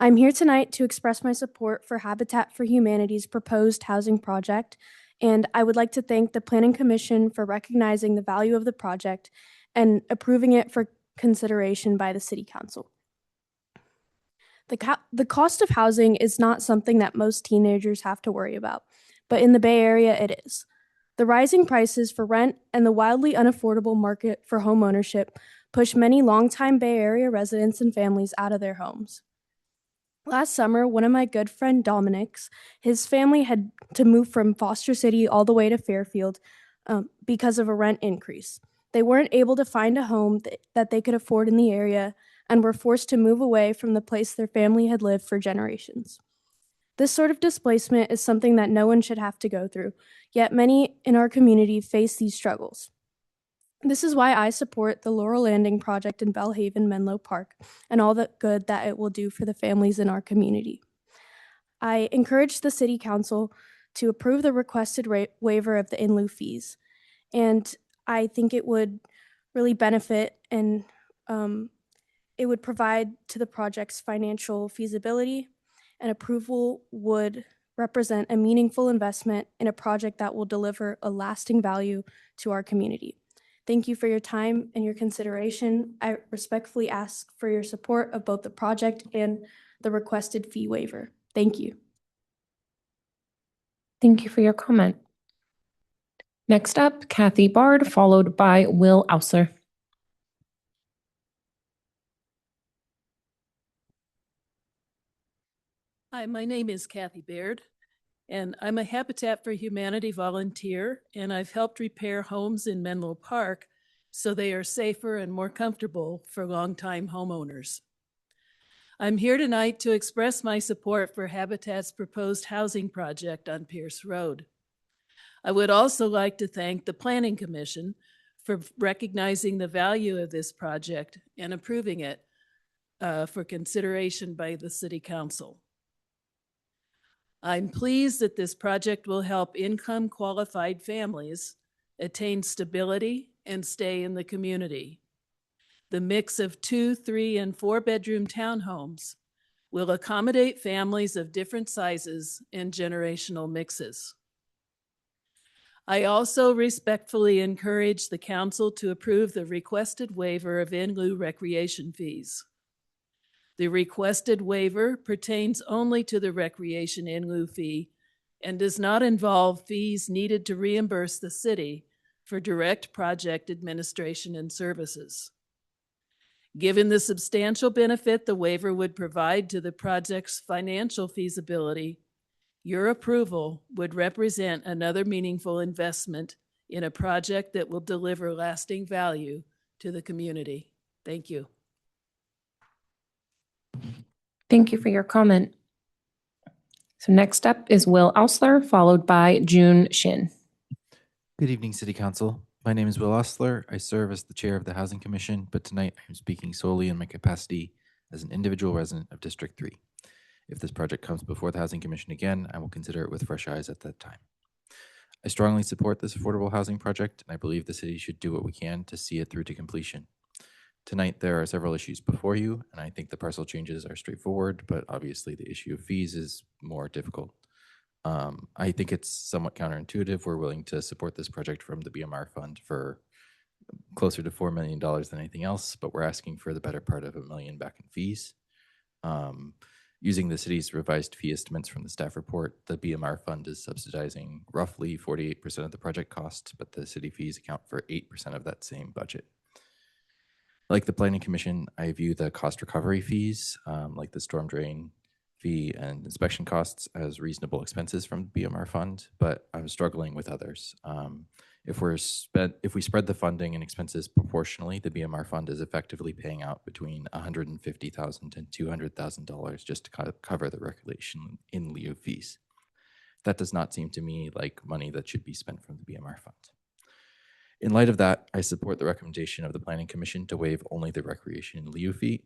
I'm here tonight to express my support for Habitat for Humanity's proposed housing project, and I would like to thank the Planning Commission for recognizing the value of the project and approving it for consideration by the City Council. The cost of housing is not something that most teenagers have to worry about, but in the Bay Area it is. The rising prices for rent and the wildly unaffordable market for home ownership push many longtime Bay Area residents and families out of their homes. Last summer, one of my good friend Dominic's, his family had to move from Foster City all the way to Fairfield because of a rent increase. They weren't able to find a home that they could afford in the area and were forced to move away from the place their family had lived for generations. This sort of displacement is something that no one should have to go through, yet many in our community face these struggles. This is why I support the Laurel Landing project in Bellhaven, Menlo Park, and all the good that it will do for the families in our community. I encourage the City Council to approve the requested waiver of the in lieu fees, and I think it would really benefit and it would provide to the project's financial feasibility, and approval would represent a meaningful investment in a project that will deliver a lasting value to our community. Thank you for your time and your consideration. I respectfully ask for your support of both the project and the requested fee waiver. Thank you. Thank you for your comment. Next up, Kathy Bard, followed by Will Ausler. Hi, my name is Kathy Baird, and I'm a Habitat for Humanity volunteer, and I've helped repair homes in Menlo Park so they are safer and more comfortable for longtime homeowners. I'm here tonight to express my support for Habitat's proposed housing project on Pierce Road. I would also like to thank the Planning Commission for recognizing the value of this project and approving it for consideration by the City Council. I'm pleased that this project will help income qualified families attain stability and stay in the community. The mix of 2, 3, and 4-bedroom townhomes will accommodate families of different sizes and generational mixes. I also respectfully encourage the council to approve the requested waiver of in lieu recreation fees. The requested waiver pertains only to the recreation in lieu fee and does not involve fees needed to reimburse the city for direct project administration and services. Given the substantial benefit the waiver would provide to the project's financial feasibility, your approval would represent another meaningful investment in a project that will deliver lasting value to the community. Thank you. Thank you for your comment. So next up is Will Ausler, followed by June Shin. Good evening, City Council. My name is Will Ostler. I serve as the chair of the Housing Commission, but tonight I'm speaking solely in my capacity as an individual resident of District 3. If this project comes before the Housing Commission again, I will consider it with fresh eyes at that time. I strongly support this affordable housing project, and I believe the city should do what we can to see it through to completion. Tonight, there are several issues before you, and I think the parcel changes are straightforward, but obviously the issue of fees is more difficult. I think it's somewhat counterintuitive. We're willing to support this project from the BMR fund for closer to $4 million than anything else, but we're asking for the better part of $1 million back in fees. Using the city's revised fee estimates from the staff report, the BMR fund is subsidizing roughly 48% of the project cost, but the city fees account for 8% of that same budget. Like the Planning Commission, I view the cost recovery fees, like the storm drain fee and inspection costs, as reasonable expenses from the BMR fund, but I'm struggling with others. If we spread the funding and expenses proportionally, the BMR fund is effectively paying out between $150,000 and $200,000 just to cover the regulation in lieu fees. That does not seem to me like money that should be spent from the BMR fund. In light of that, I support the recommendation of the Planning Commission to waive only the recreation in lieu fee,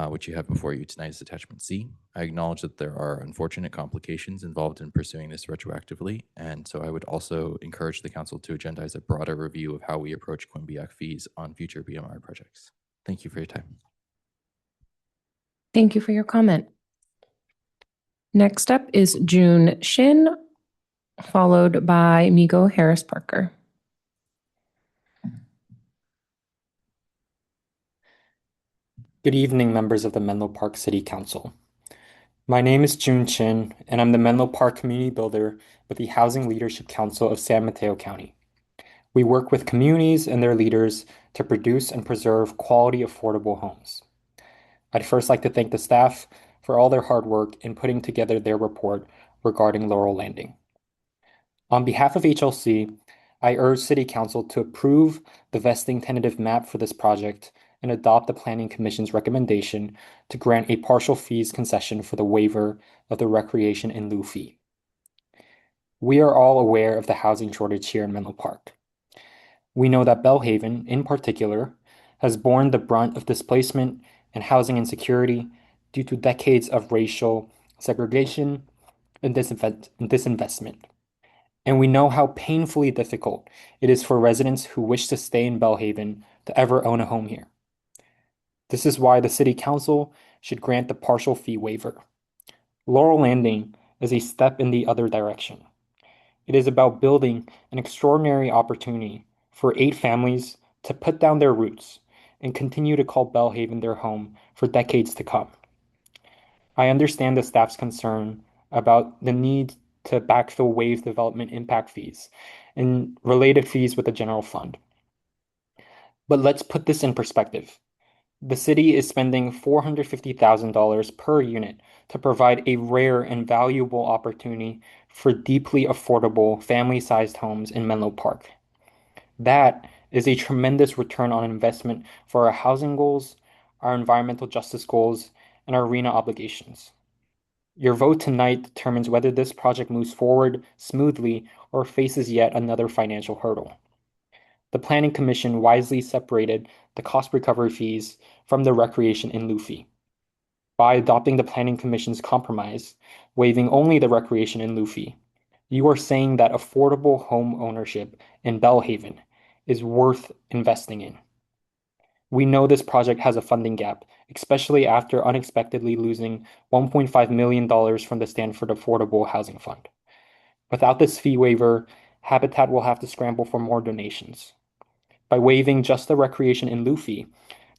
which you have before you tonight as attachment C. I acknowledge that there are unfortunate complications involved in pursuing this retroactively, and so I would also encourage the council to agendize a broader review of how we approach Quimbiac fees on future BMR projects. Thank you for your time. Thank you for your comment. Next up is June Shin, followed by Migo Harris Parker. Good evening, members of the Menlo Park City Council. My name is June Chin, and I'm the Menlo Park Community Builder with the Housing Leadership Council of San Mateo County. We work with communities and their leaders to produce and preserve quality, affordable homes. I'd first like to thank the staff for all their hard work in putting together their report regarding Laurel Landing. On behalf of HLC, I urge City Council to approve the vesting tentative map for this project and adopt the Planning Commission's recommendation to grant a partial fees concession for the waiver of the recreation in lieu fee. We are all aware of the housing shortage here in Menlo Park. We know that Belhaven, in particular, has borne the brunt of displacement and housing insecurity due to decades of racial segregation and disinvestment. And we know how painfully difficult it is for residents who wish to stay in Belhaven to ever own a home here. This is why the City Council should grant the partial fee waiver. Laurel Landing is a step in the other direction. It is about building an extraordinary opportunity for 8 families to put down their roots and continue to call Belhaven their home for decades to come. I understand the staff's concern about the need to backfill waive development impact fees and related fees with the general fund. But let's put this in perspective. The city is spending $450,000 per unit to provide a rare and valuable opportunity for deeply affordable family-sized homes in Menlo Park. That is a tremendous return on investment for our housing goals, our environmental justice goals, and our RHNA obligations. Your vote tonight determines whether this project moves forward smoothly or faces yet another financial hurdle. The Planning Commission wisely separated the cost recovery fees from the recreation in lieu fee. by adopting the Planning Commission's compromise, waiving only the recreation in lieu fee. You are saying that affordable home ownership in Bellhaven is worth investing in. We know this project has a funding gap, especially after unexpectedly losing $1.5 million from the Stanford Affordable Housing Fund. Without this fee waiver, Habitat will have to scramble for more donations. By waiving just the recreation in lieu fee,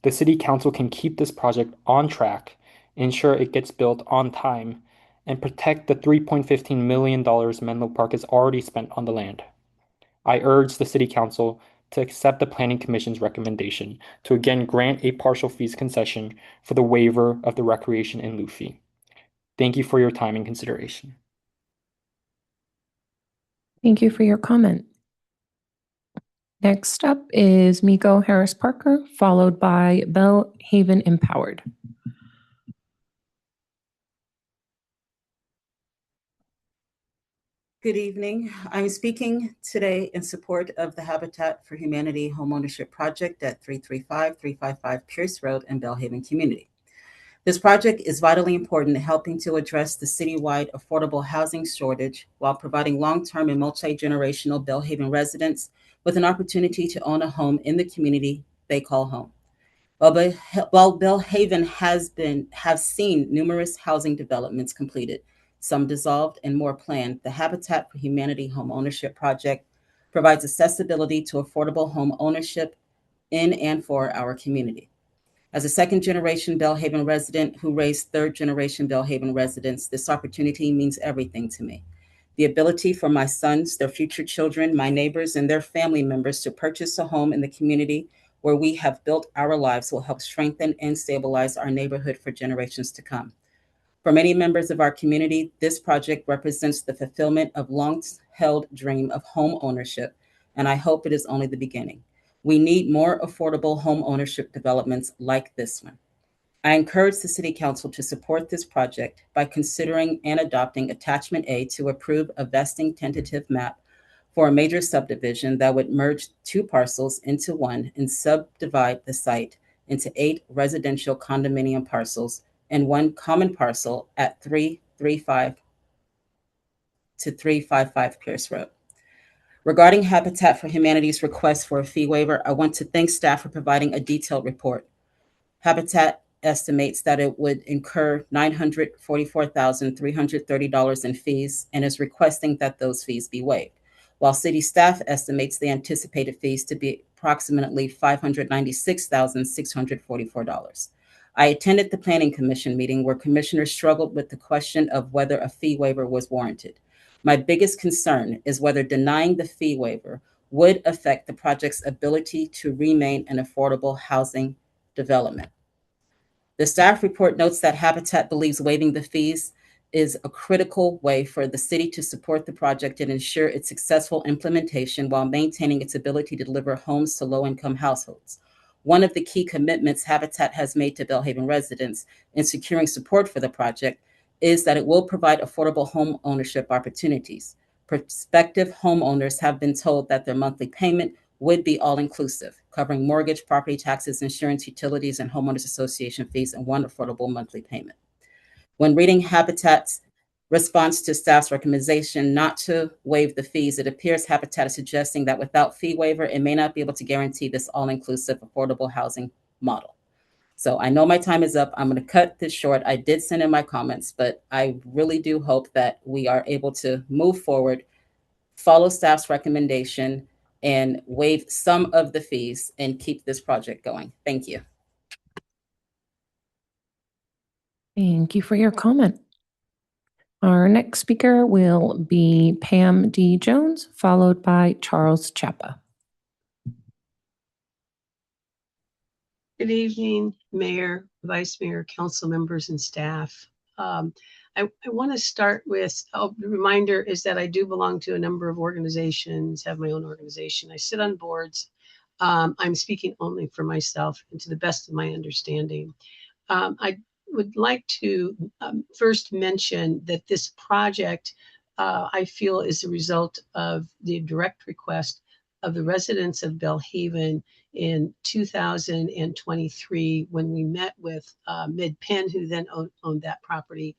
the City Council can keep this project on track, ensure it gets built on time, and protect the $3.15 million Menlo Park has already spent on the land. I urge the City Council to accept the Planning Commission's recommendation to again grant a partial fees concession for the waiver of the recreation in lieu fee. Thank you for your time and consideration. Thank you for your comment. Next up is Miko Harris Parker, followed by Bellhaven Empowered. Good evening. I'm speaking today in support of the Habitat for Humanity Homeownership Project at 335 Pierce Road in Bellhaven community. This project is vitally important in helping to address the citywide affordable housing shortage while providing long-term and multi-generational Bellhaven residents with an opportunity to own a home in the community they call home. While Bellhaven have seen numerous housing developments completed, some dissolved and more planned, the Habitat for Humanity Home Ownership Project provides accessibility to affordable home ownership in and for our community. As a second-generation Bellhaven resident who raised third-generation Bellhaven residents, this opportunity means everything to me. The ability for my sons, their future children, my neighbors, and their family members to purchase a home in the community where we have built our lives will help strengthen and stabilize our neighborhood for generations to come. For many members of our community, this project represents the fulfillment of long-held dream of home ownership, and I hope it is only the beginning. We need more affordable home ownership developments like this one. I encourage the City Council to support this project by considering and adopting Attachment A to approve a vesting tentative map for a major subdivision that would merge 2 parcels into one and subdivide the site into 8 residential condominium parcels and 1 common parcel at 335 to 355 Pierce Road. Regarding Habitat for Humanity's request for a fee waiver, I want to thank staff for providing a detailed report. Habitat estimates that it would incur $944,330 in fees and is requesting that those fees be waived, while city staff estimates the anticipated fees to be approximately $596,644. I attended the Planning Commission meeting where commissioners struggled with the question of whether a fee waiver was warranted. My biggest concern is whether denying the fee waiver would affect the project's ability to remain an affordable housing development. The staff report notes that Habitat believes waiving the fees is a critical way for the city to support the project and ensure its successful implementation while maintaining its ability to deliver homes to low-income households. One of the key commitments Habitat has made to Bellhaven residents in securing support for the project is that it will provide affordable home ownership opportunities. Prospective homeowners have been told that their monthly payment would be all-inclusive, covering mortgage, property taxes, insurance, utilities, and homeowners association fees in one affordable monthly payment. When reading Habitat's response to staff's recommendation not to waive the fees, it appears Habitat is suggesting that without fee waiver, it may not be able to guarantee this all-inclusive affordable housing model. So I know my time is up. I'm going to cut this short. I did send in my comments, but I really do hope that we are able to move forward, follow staff's recommendation, and waive some of the fees and keep this project going. Thank you. Thank you for your comment. Our next speaker will be Pam D. Jones, followed by Charles Chapa. Good evening, Mayor, Vice Mayor, council members, and staff. I want to start with a reminder is that I do belong to a number of organizations, have my own organization. I sit on boards. I'm speaking only for myself and to the best of my understanding. I would like to first mention that this project, I feel, is a result of the direct request of the residents of Bellhaven in 2023 when we met with Mid-Penn, who then owned that property.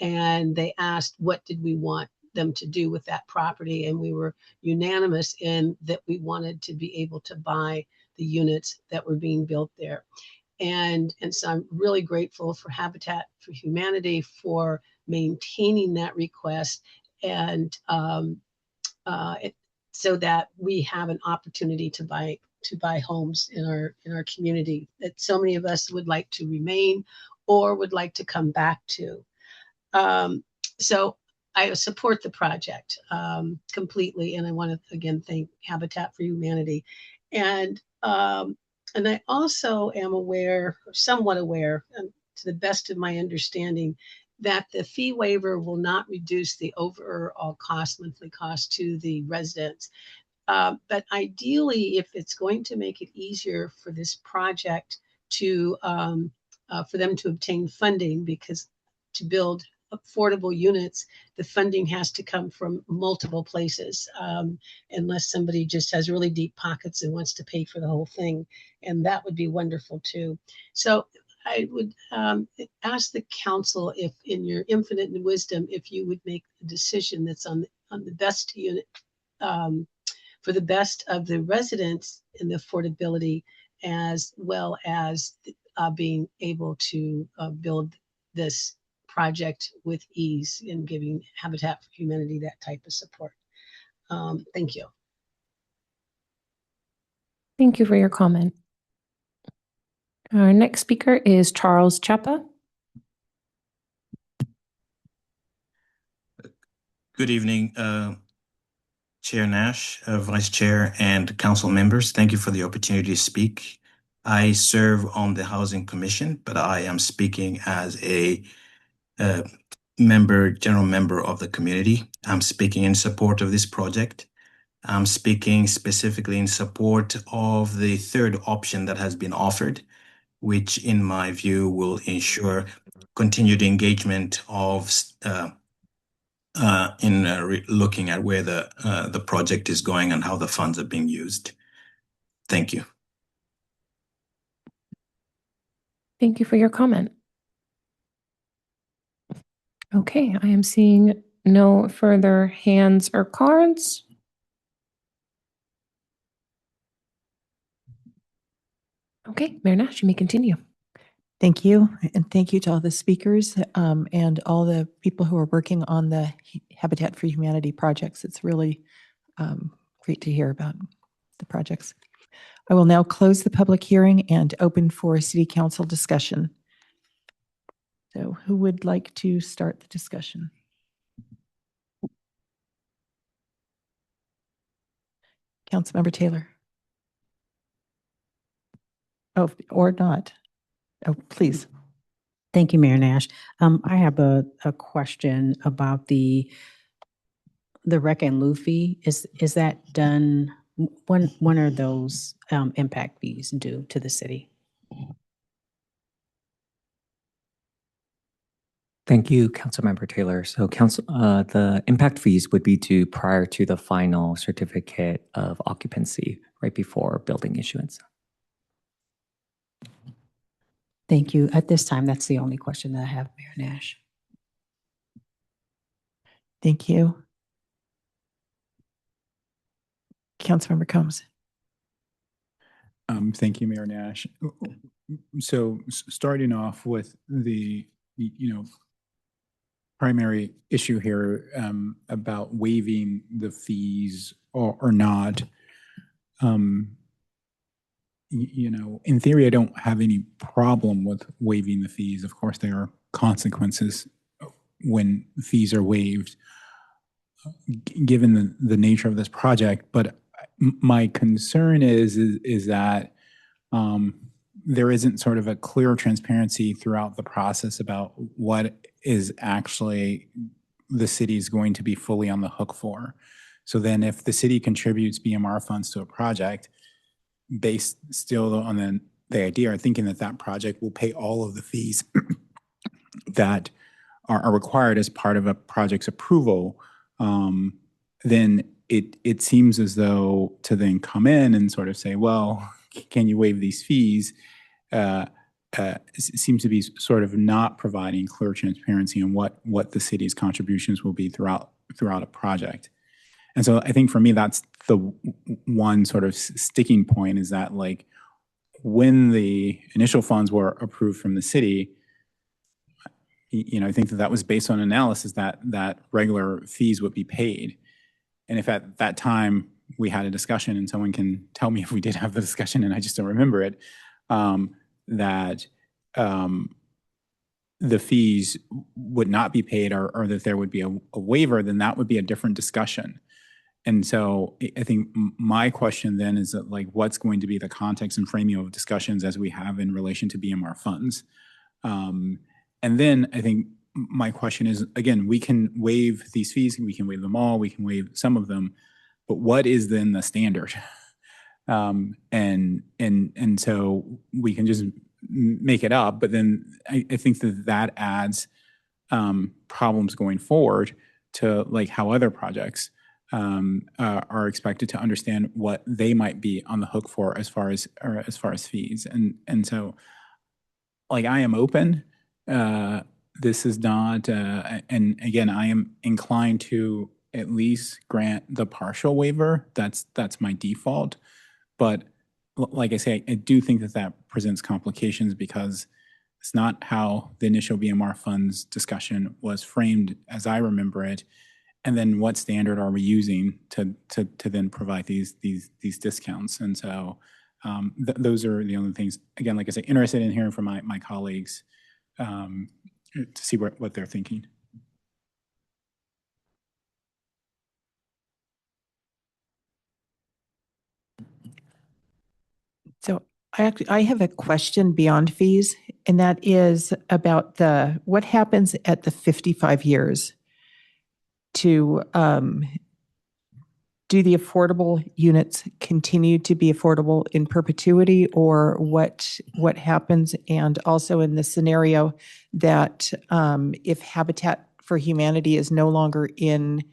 And they asked, what did we want them to do with that property? And we were unanimous in that we wanted to be able to buy the units that were being built there. And so I'm really grateful for Habitat for Humanity for maintaining that request and so that we have an opportunity to buy homes in our community that so many of us would like to remain or would like to come back to. So I support the project completely, and I want to again thank Habitat for Humanity, and I also am aware, or somewhat aware, to the best of my understanding, that the fee waiver will not reduce the overall monthly cost to the residents. But ideally, if it's going to make it easier for this project to, for them to obtain funding, because to build affordable units, the funding has to come from multiple places, unless somebody just has really deep pockets and wants to pay for the whole thing. And that would be wonderful too. So I would ask the council, if in your infinite wisdom, if you would make a decision that's on the best unit, for the best of the residents and the affordability, as well as being able to build this project with ease and giving Habitat for Humanity that type of support. Thank you. Thank you for your comment. Our next speaker is Charles Chapa. Good evening, Chair Nash, Vice Chair, and council members. Thank you for the opportunity to speak. I serve on the Housing Commission, but I am speaking as a general member of the community. I'm speaking in support of this project. I'm speaking specifically in support of the third option that has been offered, which in my view will ensure continued engagement of looking at where the project is going and how the funds are being used. Thank you. Thank you for your comment. Okay, I am seeing no further hands or cards. Okay, Mayor Nash, you may continue. Thank you. And thank you to all the speakers and all the people who are working on the Habitat for Humanity projects. It's really great to hear about the projects. I will now close the public hearing and open for City Council discussion. So who would like to start the discussion? Councilmember Taylor. Oh, or not. Oh, please. Thank you, Mayor Nash. I have a question about the rec and lieu fee. Is that done? When are those impact fees due to the city? Thank you, Councilmember Taylor. So the impact fees would be due prior to the final certificate of occupancy, right before building issuance. Thank you. At this time, that's the only question that I have, Mayor Nash. Thank you. Councilmember Combs. Thank you, Mayor Nash. So starting off with the, primary issue here about waiving the fees or not. In theory, I don't have any problem with waiving the fees. Of course, there are consequences when fees are waived, given the nature of this project. But my concern is that there isn't sort of a clear transparency throughout the process about what is actually the city is going to be fully on the hook for. So then if the city contributes BMR funds to a project, based still on the idea or thinking that project will pay all of the fees that are required as part of a project's approval, then it seems as though to then come in and sort of say, well, can you waive these fees? Seems to be sort of not providing clear transparency on what the city's contributions will be throughout a project. And so I think for me, that's the one sort of sticking point, is that like when the initial funds were approved from the city, I think that was based on analysis that regular fees would be paid. And if at that time we had a discussion, and someone can tell me if we did have the discussion and I just don't remember it, that the fees would not be paid, or that there would be a waiver, then that would be a different discussion. And so I think my question then is that, like, what's going to be the context and framing of discussions as we have in relation to BMR funds? And then I think my question is, again, we can waive these fees, we can waive them all, we can waive some of them, but what is then the standard? And so we can just make it up, but then I think that adds problems going forward to like how other projects are expected to understand what they might be on the hook for as far as fees. And so like I am open. This is not, and again, I am inclined to at least grant the partial waiver. That's my default. But like I say, I do think that presents complications because it's not how the initial BMR funds discussion was framed as I remember it. And then what standard are we using to then provide these discounts? And so those are the only things, again, like I say, interested in hearing from my colleagues to see what they're thinking. So I have a question beyond fees, and that is about what happens at the 55 years to do the affordable units continue to be affordable in perpetuity, or what happens? And also in the scenario that if Habitat for Humanity is no longer in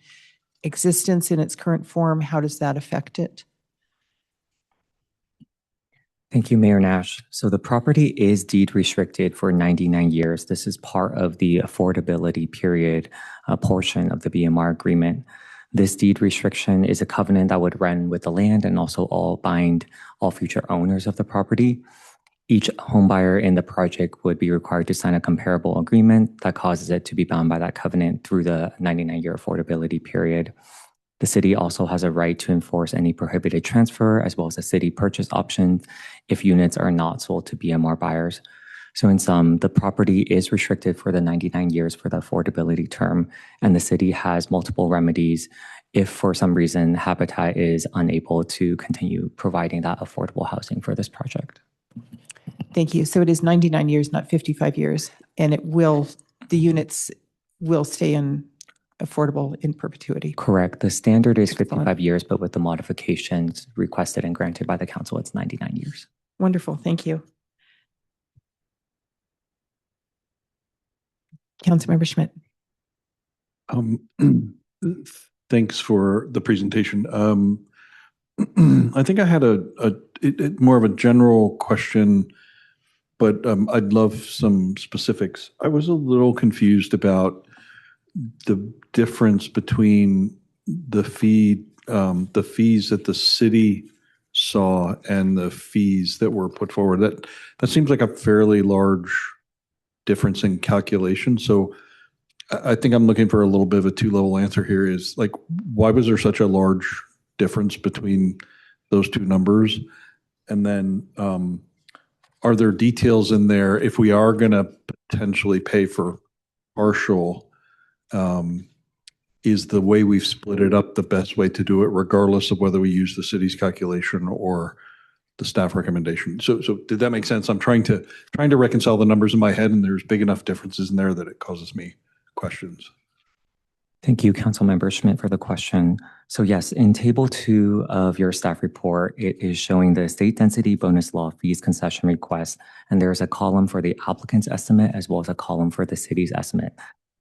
existence in its current form, how does that affect it? Thank you, Mayor Nash. So the property is deed restricted for 99 years. This is part of the affordability period portion of the BMR agreement. This deed restriction is a covenant that would run with the land and also bind all future owners of the property. Each homebuyer in the project would be required to sign a comparable agreement that causes it to be bound by that covenant through the 99-year affordability period. The city also has a right to enforce any prohibited transfer as well as a city purchase option if units are not sold to BMR buyers. So in sum, the property is restricted for the 99 years for the affordability term, and the city has multiple remedies if for some reason Habitat is unable to continue providing that affordable housing for this project. Thank you. So it is 99 years, not 55 years, and the units will stay in affordable in perpetuity. Correct. The standard is 55 years, but with the modifications requested and granted by the council, it's 99 years. Wonderful. Thank you. Councilmember Schmidt. Thanks for the presentation. I think I had more of a general question, but I'd love some specifics. I was a little confused about the difference between the fees that the city saw and the fees that were put forward. That seems like a fairly large difference in calculation. So I think I'm looking for a little bit of a two-level answer here. Is like, why was there such a large difference between those two numbers? And then are there details in there if we are going to potentially pay for partial? Is the way we've split it up the best way to do it, regardless of whether we use the city's calculation or the staff recommendation? So did that make sense? I'm trying to reconcile the numbers in my head, and there's big enough differences in there that it causes me questions. Thank you, Councilmember Schmidt, for the question. So yes, in Table 2 of your staff report, it is showing the state density bonus law fees concession request, and there's a column for the applicant's estimate as well as a column for the city's estimate.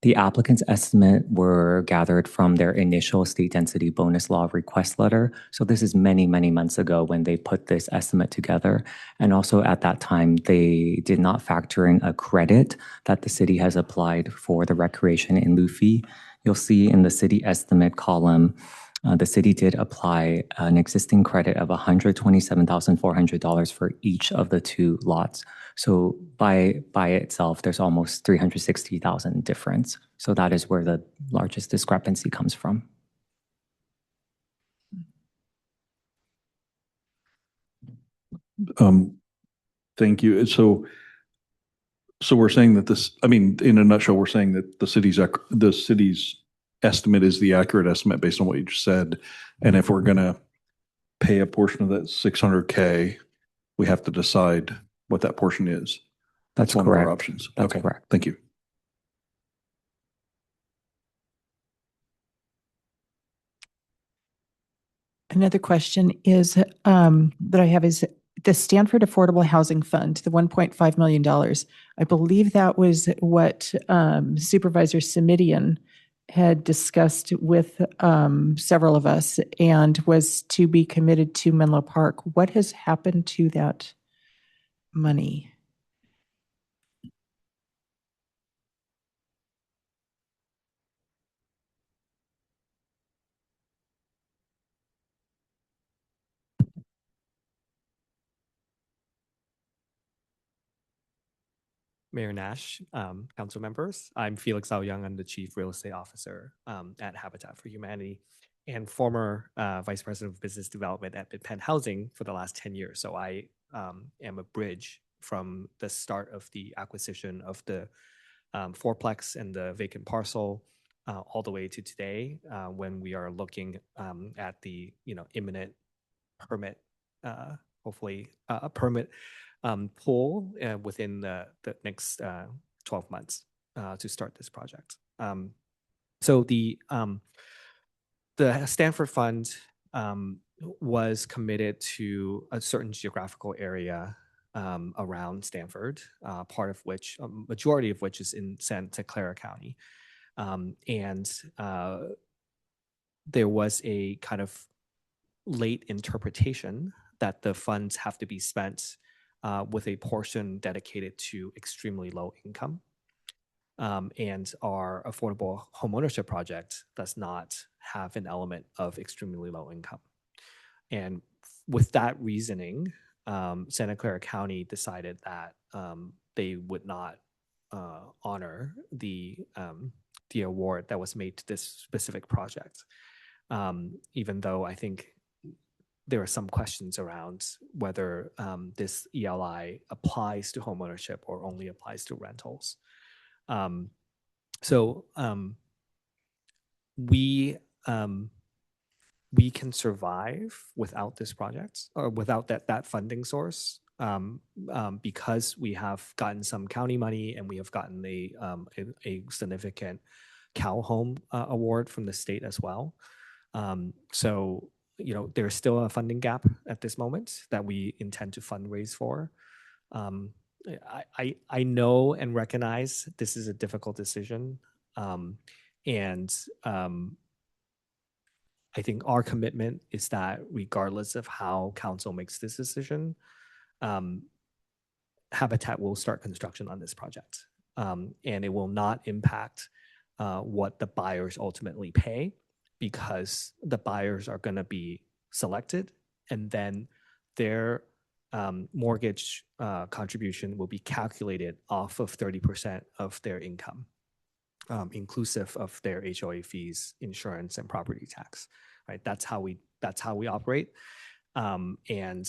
The applicant's estimate were gathered from their initial state density bonus law request letter. So this is many, many months ago when they put this estimate together. And also at that time, they did not factor in a credit that the city has applied for the recreation in lieu fee. You'll see in the city estimate column, the city did apply an existing credit of $127,400 for each of the 2 lots. So by itself, there's almost $360,000 difference. So that is where the largest discrepancy comes from. Thank you. So we're saying that this, I mean, in a nutshell, we're saying that the city's estimate is the accurate estimate based on what you just said. And if we're going to pay a portion of that $600K, we have to decide what that portion is. That's one correct. of our options. That's okay. Correct. Thank you. Another question is that I have is the Stanford Affordable Housing Fund, the $1.5 million. I believe that was what Supervisor Simidian had discussed with several of us and was to be committed to Menlo Park. What has happened to that money? Mayor Nash, council members. I'm Felix Young. I'm the Chief Real Estate Officer at Habitat for Humanity and former Vice President of Business Development at Midpenn Housing for the last 10 years. So I am a bridge from the start of the acquisition of the fourplex and the vacant parcel all the way to today when we are looking at the imminent permit, hopefully a permit pull within the next 12 months to start this project. So the Stanford Fund was committed to a certain geographical area around Stanford, majority of which is in Santa Clara County. And there was a kind of late interpretation that the funds have to be spent with a portion dedicated to extremely low income. And our affordable homeownership project does not have an element of extremely low income. And with that reasoning, Santa Clara County decided that they would not honor the award that was made to this specific project, even though I think there are some questions around whether this ELI applies to homeownership or only applies to rentals. We can survive without this project or without that funding source because we have gotten some county money and we have gotten a significant Cal Home award from the state as well. So there's still a funding gap at this moment that we intend to fundraise for. I know and recognize this is a difficult decision. And I think our commitment is that regardless of how council makes this decision, Habitat will start construction on this project. And it will not impact what the buyers ultimately pay, because the buyers are going to be selected and then their mortgage contribution will be calculated off of 30% of their income, inclusive of their HOA fees, insurance, and property tax. Right? That's how we operate, and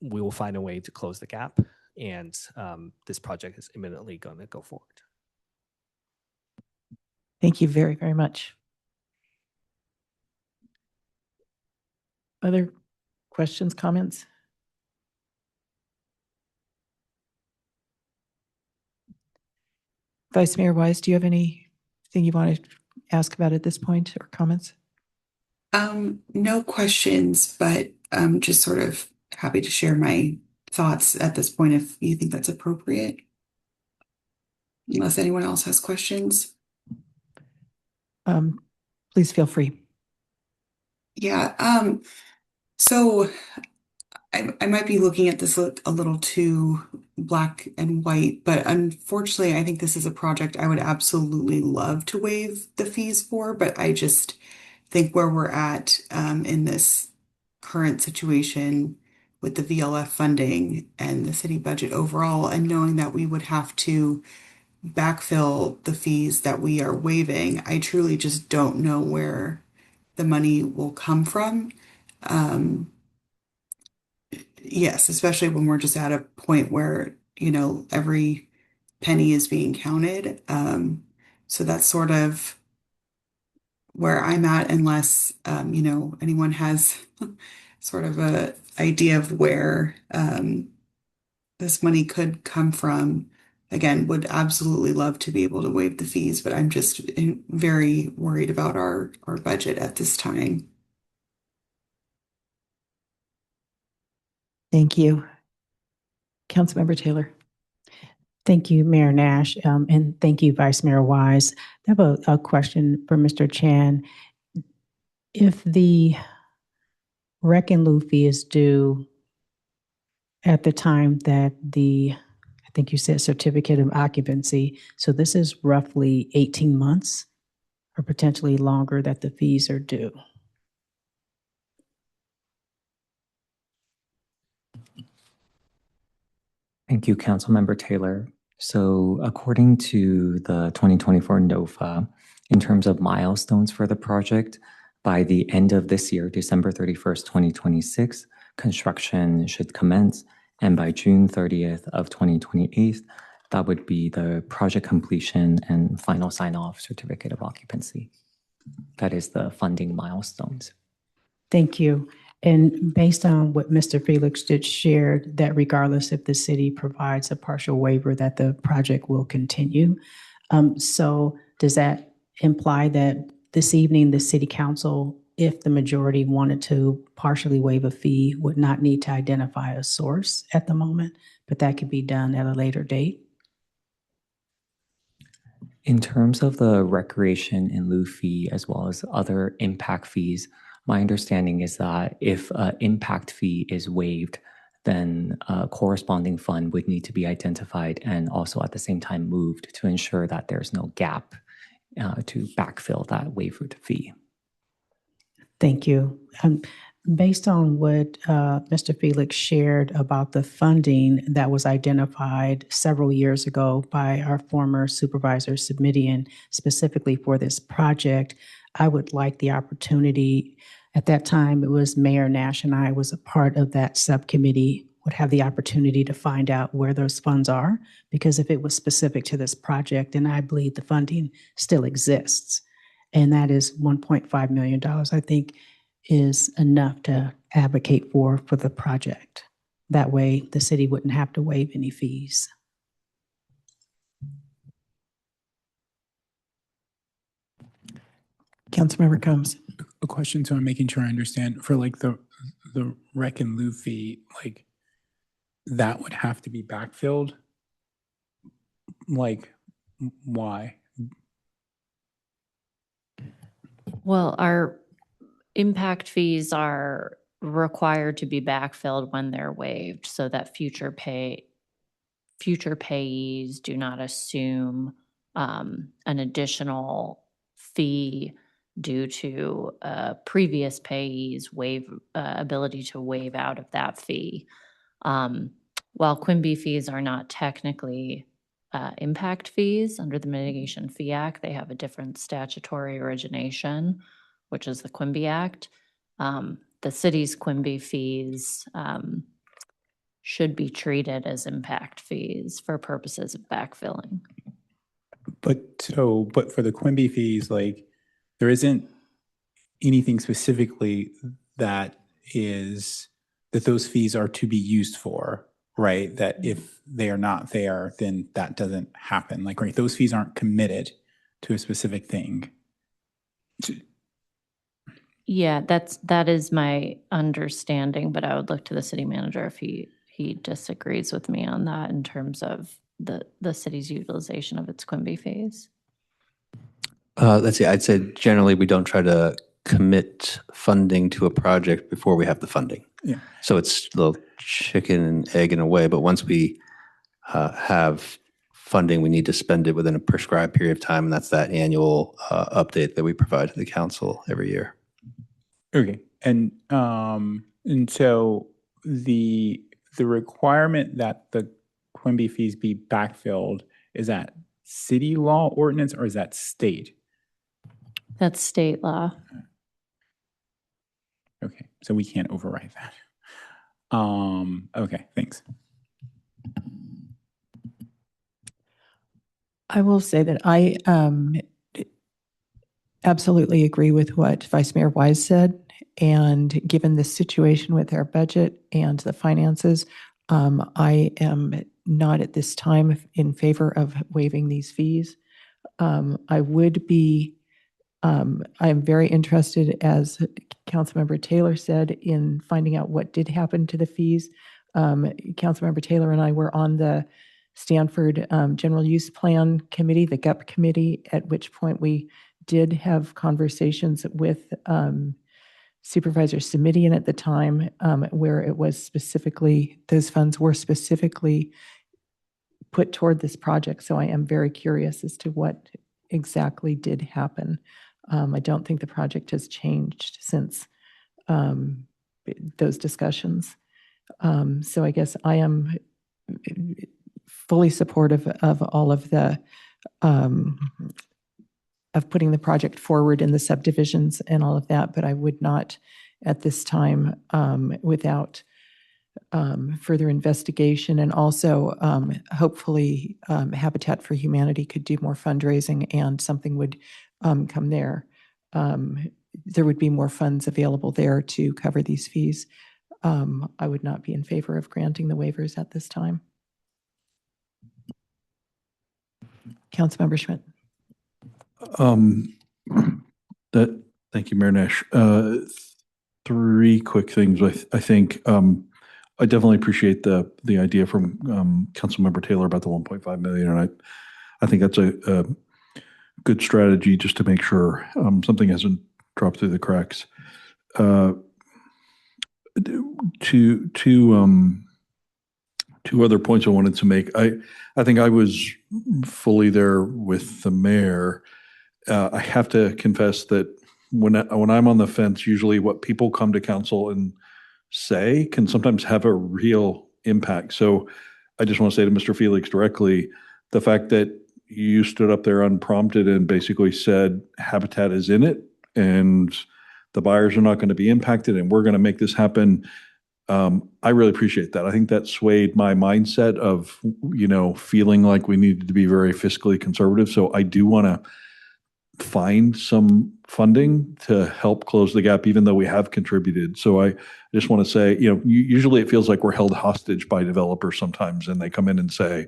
we will find a way to close the gap. And this project is imminently going to go forward. Thank you very, very much. Other questions, comments? Vice Mayor Wise, do you have anything you want to ask about at this point or comments? No questions, but I'm just sort of happy to share my thoughts at this point if you think that's appropriate. Unless anyone else has questions. Please feel free. Yeah, so I might be looking at this a little too black and white, but unfortunately, I think this is a project I would absolutely love to waive the fees for, but I just think where we're at in this current situation with the VLF funding and the city budget overall, and knowing that we would have to backfill the fees that we are waiving, I truly just don't know where the money will come from. Yes, especially when we're just at a point where, every penny is being counted. So that's sort of where I'm at, unless, anyone has sort of a idea of where this money could come from. Again, would absolutely love to be able to waive the fees, but I'm just very worried about our budget at this time. Thank you. Councilmember Taylor. Thank you, Mayor Nash, and thank you, Vice Mayor Wise. I have a question for Mr. Chan. If the rec and lieu fee is due at the time that I think you said certificate of occupancy, so this is roughly 18 months or potentially longer that the fees are due. Thank you, Councilmember Taylor. So according to the 2024 NOFA, in terms of milestones for the project, by the end of this year, December 31st, 2026, construction should commence. And by June 30th of 2028, that would be the project completion and final sign-off certificate of occupancy. That is the funding milestones. Thank you. And based on what Mr. Felix just shared, that regardless if the city provides a partial waiver, that the project will continue. So does that imply that this evening, the city council, if the majority wanted to partially waive a fee, would not need to identify a source at the moment, but that could be done at a later date? In terms of the recreation in lieu fee, as well as other impact fees, my understanding is that if an impact fee is waived, then a corresponding fund would need to be identified and also at the same time moved to ensure that there's no gap to backfill that waived fee. Thank you. Based on what Mr. Felix shared about the funding that was identified several years ago by our former supervisor Subdivision, specifically for this project, I would like the opportunity. At that time, it was Mayor Nash and I was a part of that subcommittee, would have the opportunity to find out where those funds are, because if it was specific to this project, then I believe the funding still exists. And that is $1.5 million, I think, is enough to advocate for the project. That way, the city wouldn't have to waive any fees. Councilmember Combs. A question, so I'm making sure I understand. For like the rec and lieu fee, like that would have to be backfilled? Like, why? Well, our impact fees are required to be backfilled when they're waived so that future payees do not assume an additional fee due to previous payees' ability to waive out of that fee. While Quimby fees are not technically impact fees under the Mitigation Fee Act, they have a different statutory origination, which is the Quimby Act. The city's Quimby fees should be treated as impact fees for purposes of backfilling. But for the Quimby fees, like there isn't anything specifically that those fees are to be used for, right? That if they are not there, then that doesn't happen. Like, right, those fees aren't committed to a specific thing. Yeah, that is my understanding, but I would look to the city manager if he disagrees with me on that in terms of the city's utilization of its Quimby fees. Let's see, I'd say generally we don't try to commit funding to a project before we have the funding. Yeah. So it's the chicken and egg in a way, but once we have funding, we need to spend it within a prescribed period of time, and that's that annual update that we provide to the council every year. Okay, and so the requirement that the Quimby fees be backfilled, is that city law ordinance or is that state? That's state law. Okay, so we can't override that. Okay, thanks. I will say that I absolutely agree with what Vice Mayor Wise said. And given the situation with our budget and the finances, I am not at this time in favor of waiving these fees. I would be, I am very interested, as Councilmember Taylor said, in finding out what did happen to the fees. Councilmember Taylor and I were on the Stanford General Use Plan Committee, the GUP committee, at which point we did have conversations with Supervisor Simidian at the time, where it was specifically, those funds were specifically put toward this project. So I am very curious as to what exactly did happen. I don't think the project has changed since those discussions. So I guess I am fully supportive of all of the of putting the project forward in the subdivisions and all of that, but I would not at this time, without further investigation, and also hopefully Habitat for Humanity could do more fundraising and something would come there. There would be more funds available there to cover these fees. I would not be in favor of granting the waivers at this time. Councilmember Schmidt. Thank you, Mayor Nash. Three quick things. I think I definitely appreciate the idea from Councilmember Taylor about the 1.5 million, and I think that's a good strategy just to make sure something hasn't dropped through the cracks. Two other points I wanted to make. I think I was fully there with the mayor. I have to confess that when I'm on the fence, usually what people come to council and say can sometimes have a real impact. So I just want to say to Mr. Felix directly, the fact that you stood up there unprompted and basically said Habitat is in it and the buyers are not going to be impacted and we're going to make this happen. I really appreciate that. I think that swayed my mindset of, feeling like we needed to be very fiscally conservative. So I do want to find some funding to help close the gap, even though we have contributed. So I just want to say, usually it feels like we're held hostage by developers sometimes, and they come in and say,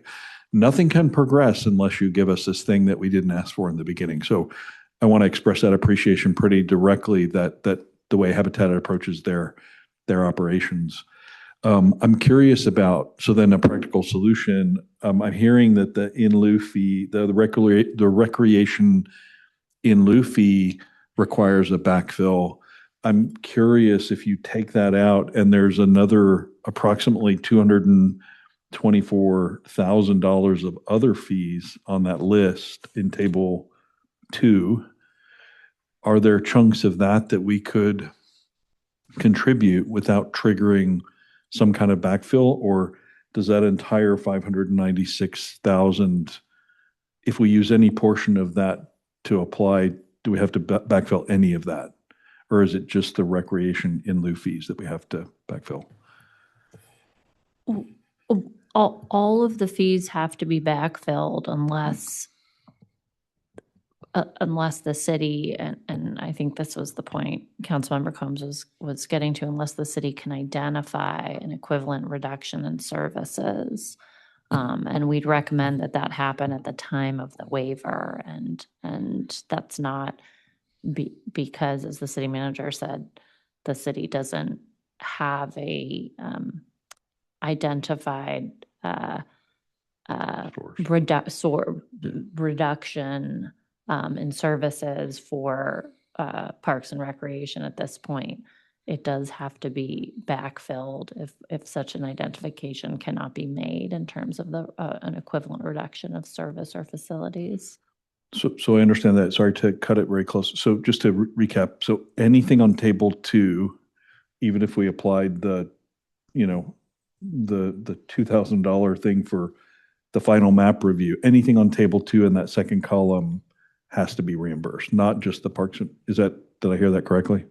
nothing can progress unless you give us this thing that we didn't ask for in the beginning. So I want to express that appreciation pretty directly, that the way Habitat approaches their operations. I'm curious about, so then a practical solution. I'm hearing that the in lieu fee, the recreation in lieu fee requires a backfill. I'm curious if you take that out and there's another approximately $224,000 of other fees on that list in table 2. Are there chunks of that we could contribute without triggering some kind of backfill, or does that entire $596,000, if we use any portion of that to apply, do we have to backfill any of that? Or is it just the recreation in lieu fees that we have to backfill? All of the fees have to be backfilled unless the city, and I think this was the point Councilmember Combs was getting to, unless the city can identify an equivalent reduction in services. And we'd recommend that happen at the time of the waiver. And that's not because, as the city manager said, the city doesn't have a identified reduction and services for Parks and Recreation at this point, it does have to be backfilled if such an identification cannot be made in terms of an equivalent reduction of service or facilities. So I understand that. Sorry to cut it very close. So just to recap, so anything on table 2, even if we applied the $2,000 thing for the final map review, anything on table 2 in that second column has to be reimbursed, not just the parks. Did I hear that correctly?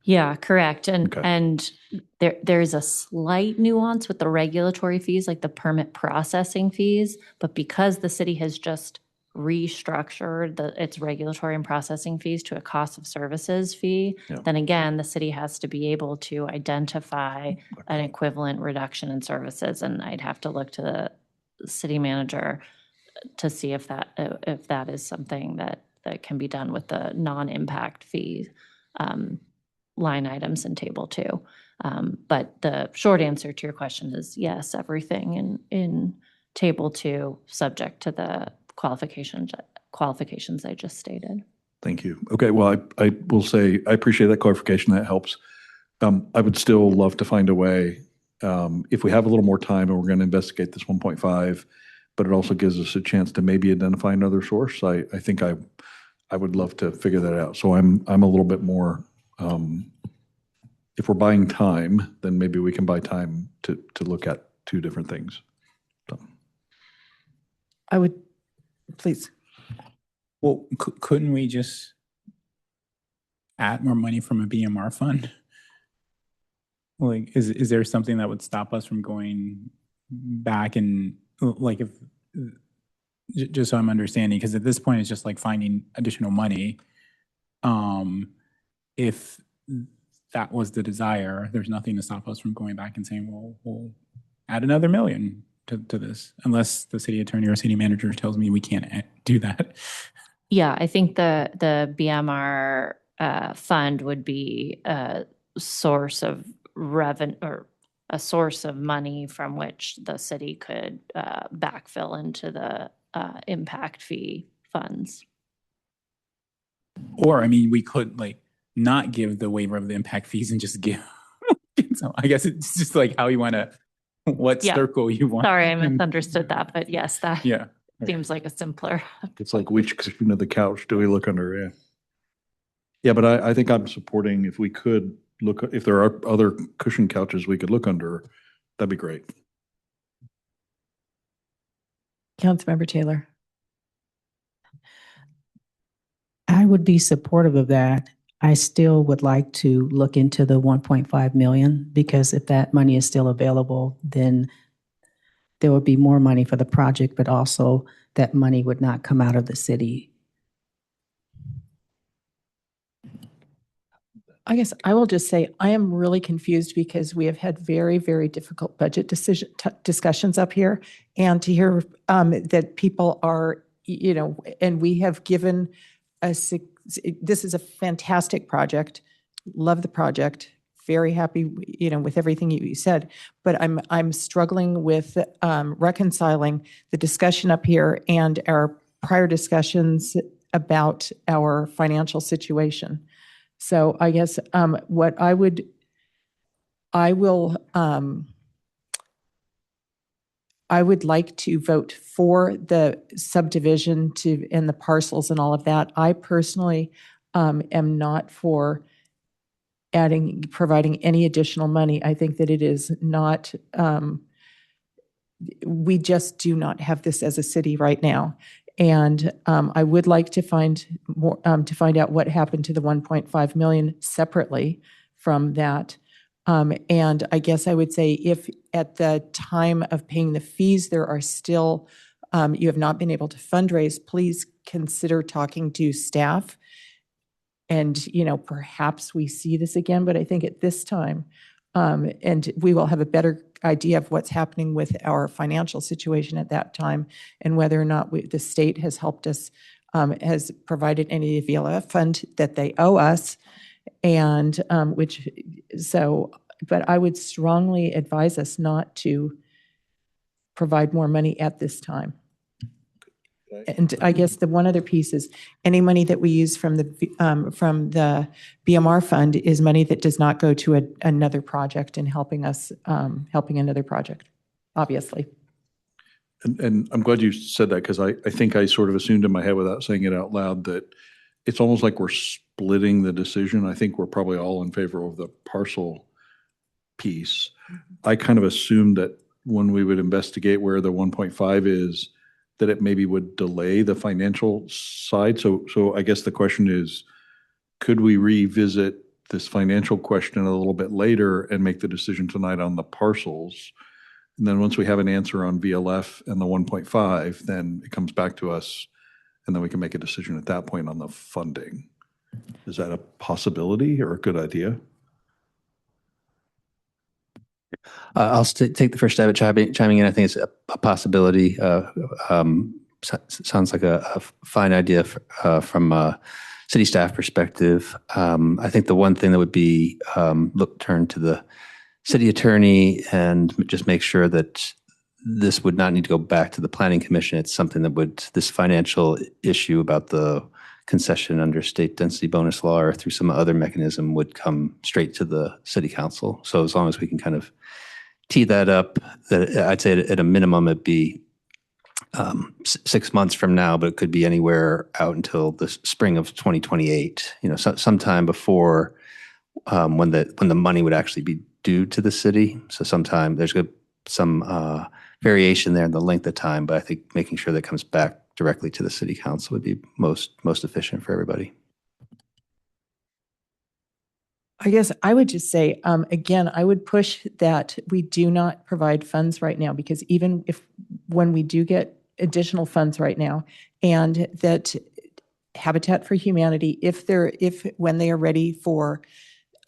Yeah, correct. And Okay. and there's a slight nuance with the regulatory fees, like the permit processing fees, but because the city has just restructured its regulatory and processing fees to a cost of services fee, then again, the city has to be able to identify an equivalent reduction in services. And I'd have to look to the city manager to see if that is something that can be done with the non-impact fee line items in table 2. But the short answer to your question is yes, everything in table 2 subject to the qualifications I just stated. Thank you. Okay, well, I will say I appreciate that clarification. That helps. I would still love to find a way, if we have a little more time and we're going to investigate this 1.5, but it also gives us a chance to maybe identify another source. I think I would love to figure that out. So I'm a little bit more, if we're buying time, then maybe we can buy time to look at 2 different things. So. I would, please. Well, couldn't we just add more money from a BMR fund? Like, is there something that would stop us from going back and, like, if, just so I'm understanding, because at this point it's just like finding additional money. If that was the desire, there's nothing to stop us from going back and saying, well, we'll add another $1 million to this, unless the city attorney or city manager tells me we can't do that. Yeah, I think the BMR fund would be a source of revenue or a source of money from which the city could backfill into the impact fee funds. Or, I mean, we could like not give the waiver of the impact fees and just give. So I guess it's just like how you want to, what circle you want. Sorry, I misunderstood that, but yes, that Yeah. seems like a simpler. It's like which cushion of the couch do we look under? Yeah. Yeah, but I think I'm supporting if we could look, if there are other cushion couches we could look under, that'd be great. Councilmember Taylor. I would be supportive of that. I still would like to look into the 1.5 million, because if that money is still available, then there would be more money for the project, but also that money would not come out of the city. I guess I will just say I am really confused because we have had very, very difficult budget discussions up here, and to hear that people are, and we have given this is a fantastic project. Love the project. Very happy, with everything you said. But I'm struggling with reconciling the discussion up here and our prior discussions about our financial situation. So I guess what I will like to vote for the subdivision and the parcels and all of that. I personally am not for providing any additional money. I think that it is not, we just do not have this as a city right now. And I would like to find out what happened to the 1.5 million separately from that. And I guess I would say if at the time of paying the fees, there are still, you have not been able to fundraise, please consider talking to staff. And, perhaps we see this again, but I think at this time, and we will have a better idea of what's happening with our financial situation at that time and whether or not the state has helped us, has provided any VLF fund that they owe us. And but I would strongly advise us not to provide more money at this time. And I guess the one other piece is any money that we use from the BMR fund is money that does not go to another project and helping us, helping another project, obviously. And I'm glad you said that, because I think I sort of assumed in my head without saying it out loud that it's almost like we're splitting the decision. I think we're probably all in favor of the parcel piece. I kind of assumed that when we would investigate where the 1.5 is, that it maybe would delay the financial side. So I guess the question is, could we revisit this financial question a little bit later and make the decision tonight on the parcels? And then once we have an answer on VLF and the 1.5, then it comes back to us, and then we can make a decision at that point on the funding. Is that a possibility or a good idea? I'll take the first stab at chiming in. I think it's a possibility. Sounds like a fine idea from a city staff perspective. I think the one thing that would be turn to the city attorney and just make sure that this would not need to go back to the planning commission. It's something that would, this financial issue about the concession under state density bonus law or through some other mechanism would come straight to the city council. So as long as we can kind of tee that up, that I'd say at a minimum it'd be 6 months from now, but it could be anywhere out until the spring of 2028. You know, sometime before when the money would actually be due to the city. So sometime there's some variation there in the length of time, but I think making sure that comes back directly to the city council would be most efficient for everybody. I guess I would just say, again, I would push that we do not provide funds right now, because even when we do get additional funds right now, and that Habitat for Humanity, when they are ready for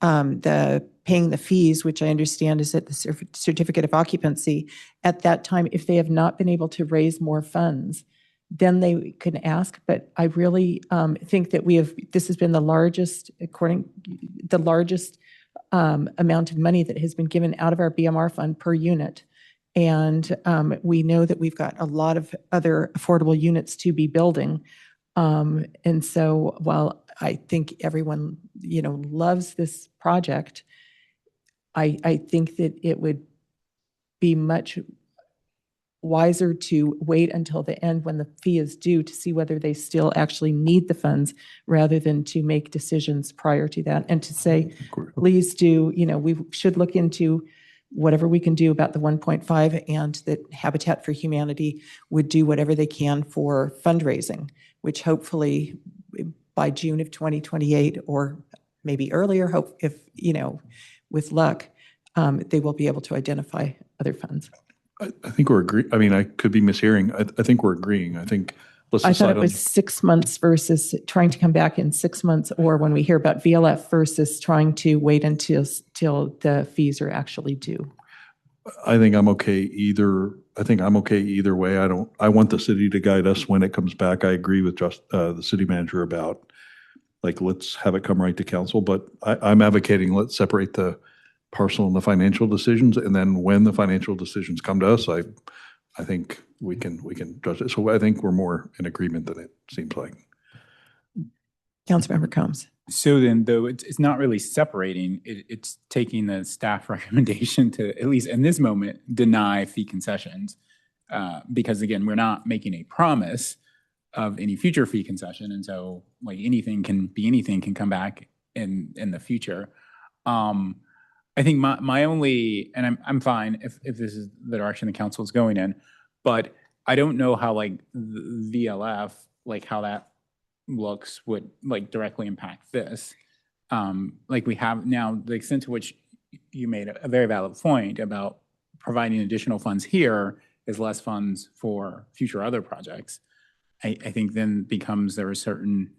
paying the fees, which I understand is at the certificate of occupancy, at that time, if they have not been able to raise more funds, then they can ask. But I really think that this has been the largest amount of money that has been given out of our BMR fund per unit. And we know that we've got a lot of other affordable units to be building. And so while I think everyone, loves this project, I think that it would be much wiser to wait until the end when the fee is due to see whether they still actually need the funds, rather than to make decisions prior to that and to say, please do, we should look into whatever we can do about the 1.5, and that Habitat for Humanity would do whatever they can for fundraising, which hopefully by June of 2028 or maybe earlier, with luck, they will be able to identify other funds. I think we're agreeing. I mean, I could be mishearing. I think we're agreeing. I think let's I thought decide it was 6 months versus trying to come back in 6 months, or when we hear about VLF versus trying to wait until the fees are actually due. I think I'm okay either. I think I'm okay either way. I want the city to guide us when it comes back. I agree with the city manager about, let's have it come right to council, but I'm advocating let's separate the parcel and the financial decisions, and then when the financial decisions come to us, I think we can judge it. So I think we're more in agreement than it seems like. Councilmember Combs. So then, though, it's not really separating, it's taking the staff recommendation to, at least in this moment, deny fee concessions. Because again, we're not making a promise of any future fee concession. And so anything can come back in the future. I think my only, and I'm fine if this is the direction the council is going in, but I don't know how the VLF, how that looks would directly impact this. We have now, the extent to which you made a very valid point about providing additional funds here is less funds for future other projects. I think then becomes there a certain,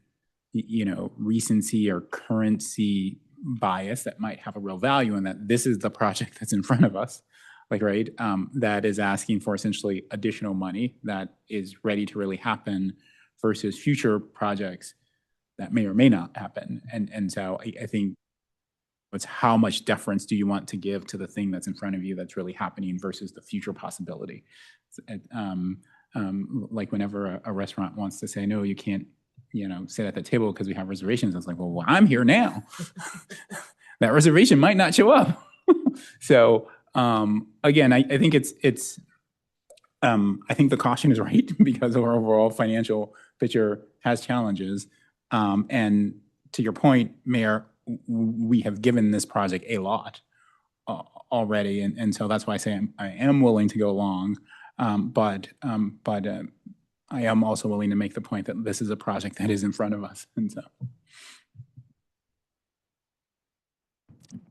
recency or currency bias that might have a real value in that this is the project that's in front of us, right? That is asking for essentially additional money that is ready to really happen versus future projects that may or may not happen. And so I think it's how much deference do you want to give to the thing that's in front of you that's really happening versus the future possibility. like whenever a restaurant wants to say, no, you can't, sit at the table because we have reservations. I was like, well, I'm here now. That reservation might not show up. So again, I think I think the caution is right because our overall financial picture has challenges. And to your point, Mayor, we have given this project a lot already. And so that's why I say I am willing to go along. But I am also willing to make the point that this is a project that is in front of us. And so.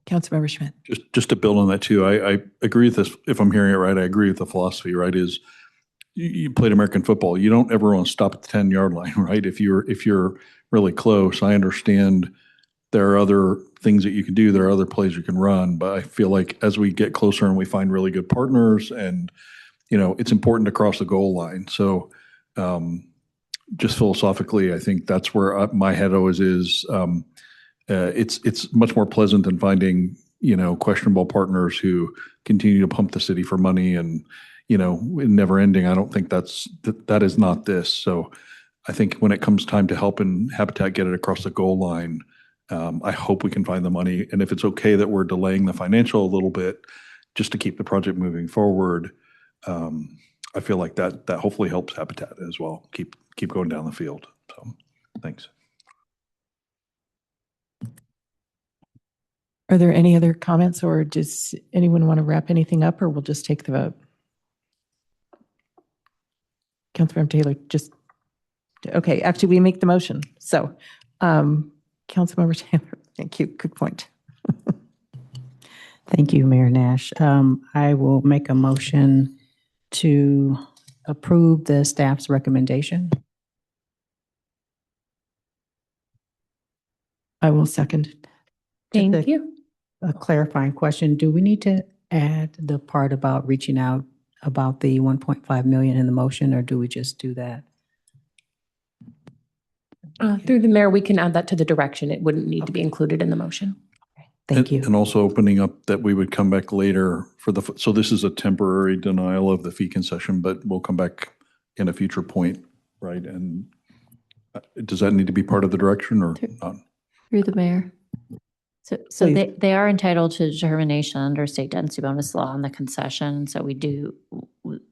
Councilmember Schmidt. Just to build on that too, I agree with this. If I'm hearing it right, I agree with the philosophy, right? Is you played American football. You don't ever want to stop at the 10-yard line, right? If you're really close, I understand there are other things that you can do. There are other plays you can run, but I feel like as we get closer and we find really good partners and, it's important to cross the goal line. So just philosophically, I think that's where my head always is. It's much more pleasant than finding, questionable partners who continue to pump the city for money and, never ending. I don't think that is not this. So I think when it comes time to help and Habitat get it across the goal line, I hope we can find the money. And if it's okay that we're delaying the financial a little bit just to keep the project moving forward, I feel like that hopefully helps Habitat as well. Keep going down the field. So thanks. Are there any other comments, or does anyone want to wrap anything up, or we'll just take the vote? Councilmember Taylor, okay, actually we make the motion. So Councilmember Taylor, thank you, good point. Thank you, Mayor Nash. I will make a motion to approve the staff's recommendation. I will second. Thank you. A clarifying question. Do we need to add the part about reaching out about the 1.5 million in the motion, or do we just do that? Through the mayor, we can add that to the direction. It wouldn't need to be included in the motion. Thank you. And also opening up that we would come back later so this is a temporary denial of the fee concession, but we'll come back in a future point, right? And does that need to be part of the direction or not? Through the mayor. So they are entitled to determination under state density bonus law on the concession. So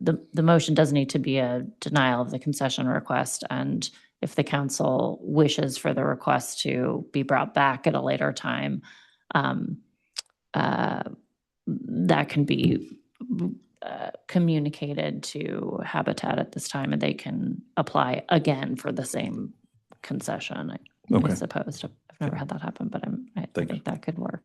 the motion does need to be a denial of the concession request. And if the council wishes for the request to be brought back at a later time, that can be communicated to Habitat at this time, and they can apply again for the same concession. I suppose. I've never had that happen, but I think that could work.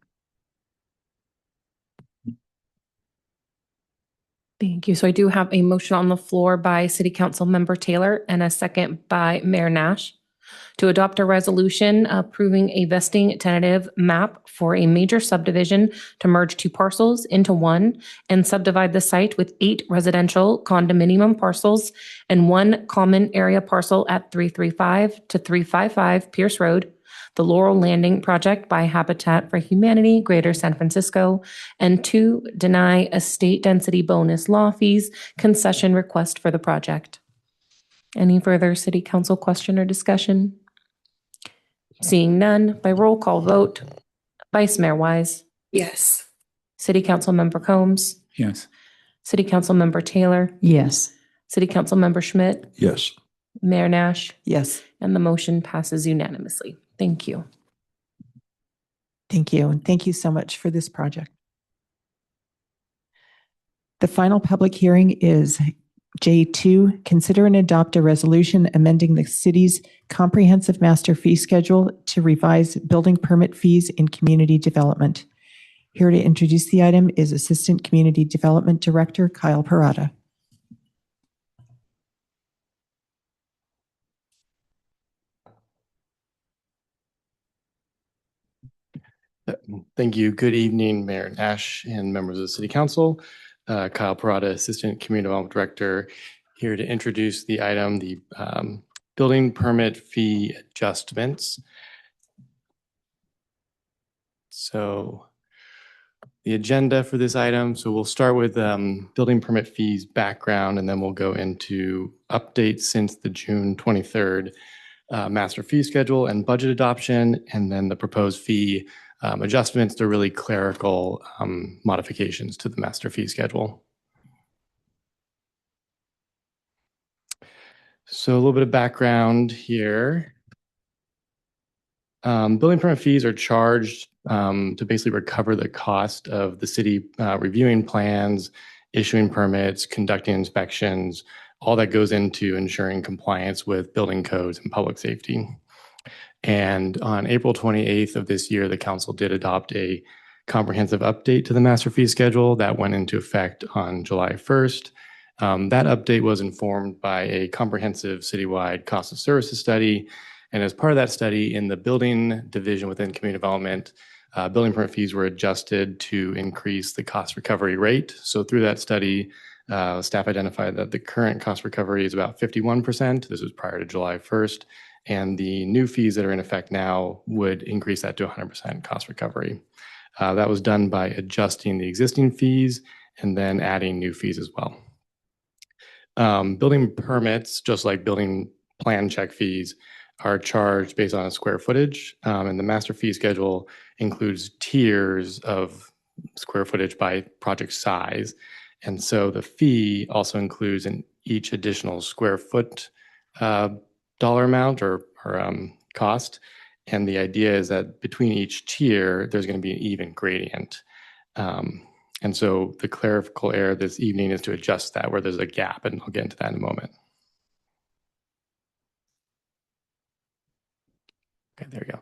Thank you. So I do have a motion on the floor by City Council Member Taylor and a second by Mayor Nash to adopt a resolution approving a vesting tentative map for a major subdivision to merge two parcels into one and subdivide the site with 8 residential condominium parcels and 1 common area parcel at 335 to 355 Pierce Road, the Laurel Landing project by Habitat for Humanity, Greater San Francisco, and 2, deny a state density bonus law fees concession request for the project. Any further City Council question or discussion? Seeing none, by roll call vote, Vice Mayor Wise. Yes. City Council Member Combs. Yes. City Council Member Taylor. Yes. City Council Member Schmidt. Yes. Mayor Nash. Yes. And the motion passes unanimously. Thank you. Thank you. And thank you so much for this project. The final public hearing is J2, consider and adopt a resolution amending the city's comprehensive master fee schedule to revise building permit fees in community development. Here to introduce the item is Assistant Community Development Director Kyle Parada. Thank you. Good evening, Mayor Nash and members of the City Council. Kyle Parada, Assistant Community Development Director, here to introduce the item, the building permit fee adjustments. So the agenda for this item. So we'll start with building permit fees background, and then we'll go into updates since the June 23rd master fee schedule and budget adoption, and then the proposed fee adjustments. They're really clerical modifications to the master fee schedule. So a little bit of background here. Building permit fees are charged to basically recover the cost of the city reviewing plans, issuing permits, conducting inspections, all that goes into ensuring compliance with building codes and public safety. And on April 28th of this year, the council did adopt a comprehensive update to the master fee schedule that went into effect on July 1st. That update was informed by a comprehensive citywide cost of services study. And as part of that study, in the building division within community development, building permit fees were adjusted to increase the cost recovery rate. So through that study, staff identified that the current cost recovery is about 51%. This was prior to July 1st. And the new fees that are in effect now would increase that to 100% cost recovery. That was done by adjusting the existing fees and then adding new fees as well. Building permits, just like building plan check fees, are charged based on square footage, and the master fee schedule includes tiers of square footage by project size. And so the fee also includes in each additional square foot dollar amount or cost. And the idea is that between each tier, there's going to be an even gradient. And so the clerical error this evening is to adjust that where there's a gap, and I'll get into that in a moment. Okay, there we go.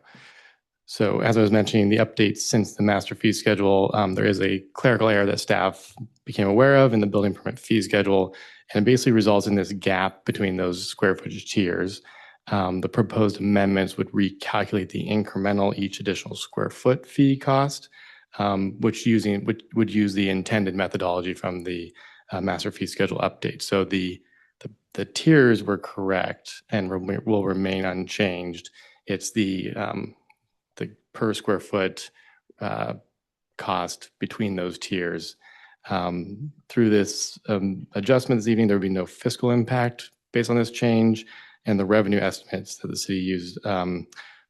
So as I was mentioning, the updates since the master fee schedule, there is a clerical error that staff became aware of in the building permit fee schedule, and it basically results in this gap between those square footage tiers. The proposed amendments would recalculate the incremental each additional square foot fee cost, which would use the intended methodology from the master fee schedule update. So the tiers were correct and will remain unchanged. It's the per square foot cost between those tiers. Through this adjustment this evening, there would be no fiscal impact based on this change, and the revenue estimates that the city used for